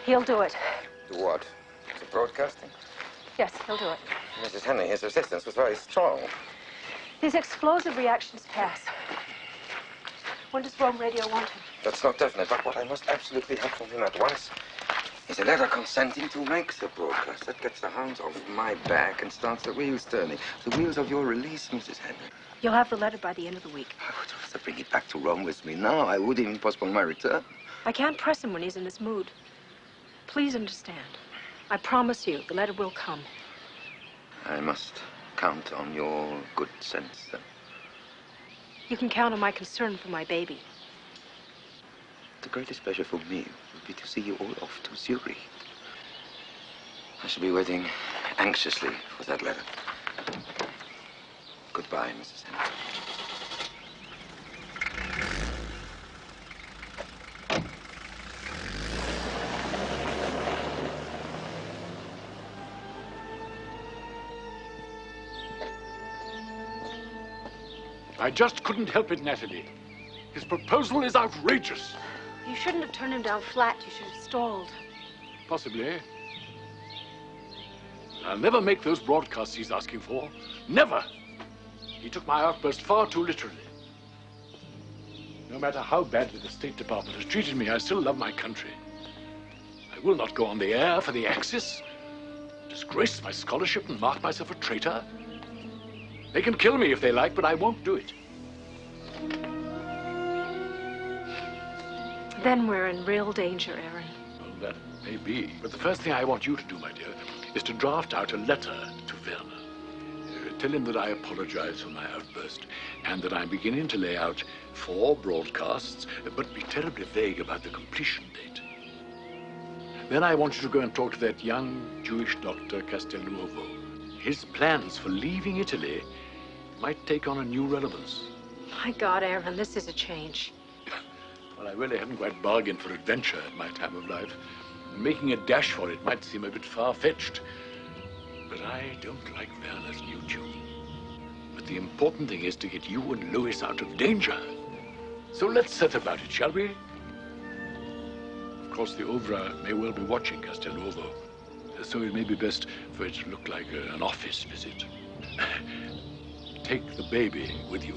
He'll do it. Do what? The broadcasting? Yes, he'll do it. Mrs. Henry, his resistance was very strong. These explosive reactions pass. When does Rome Radio want him? That's not definite, but what I must absolutely have from him at once is a letter consenting to make the broadcast. That gets the hounds off my back and starts the wheels turning. The wheels of your release, Mrs. Henry. You'll have the letter by the end of the week. I would have to bring it back to Rome with me now. I would even postpone my return. I can't press him when he's in this mood. Please understand. I promise you, the letter will come. I must count on your good sense, then. You can count on my concern for my baby. The greatest pleasure for me would be to see you all off to Zurich. I shall be waiting anxiously for that letter. Goodbye, Mrs. Henry. I just couldn't help it, Natalie. His proposal is outrageous. You shouldn't have turned him down flat. You should have stalled. Possibly. I'll never make those broadcasts he's asking for. Never. He took my outburst far too literally. No matter how badly the State Department has treated me, I still love my country. I will not go on the air for the Axis, disgrace my scholarship and mark myself a traitor. They can kill me if they like, but I won't do it. Then we're in real danger, Aaron. Well, that may be. But the first thing I want you to do, my dear, is to draft out a letter to Werner. Tell him that I apologize for my outburst and that I'm beginning to lay out 4 broadcasts, but be terribly vague about the completion date. Then I want you to go and talk to that young Jewish doctor, Castelnuovo. His plans for leaving Italy might take on a new relevance. My God, Aaron, this is a change. Well, I really haven't quite bargained for adventure at my time of life. Making a dash for it might seem a bit far-fetched. But I don't like Werner's new tune. But the important thing is to get you and Louis out of danger. So let's set about it, shall we? Of course, the Ovra may well be watching Castelnuovo, so it may be best for it to look like an office visit. Take the baby with you.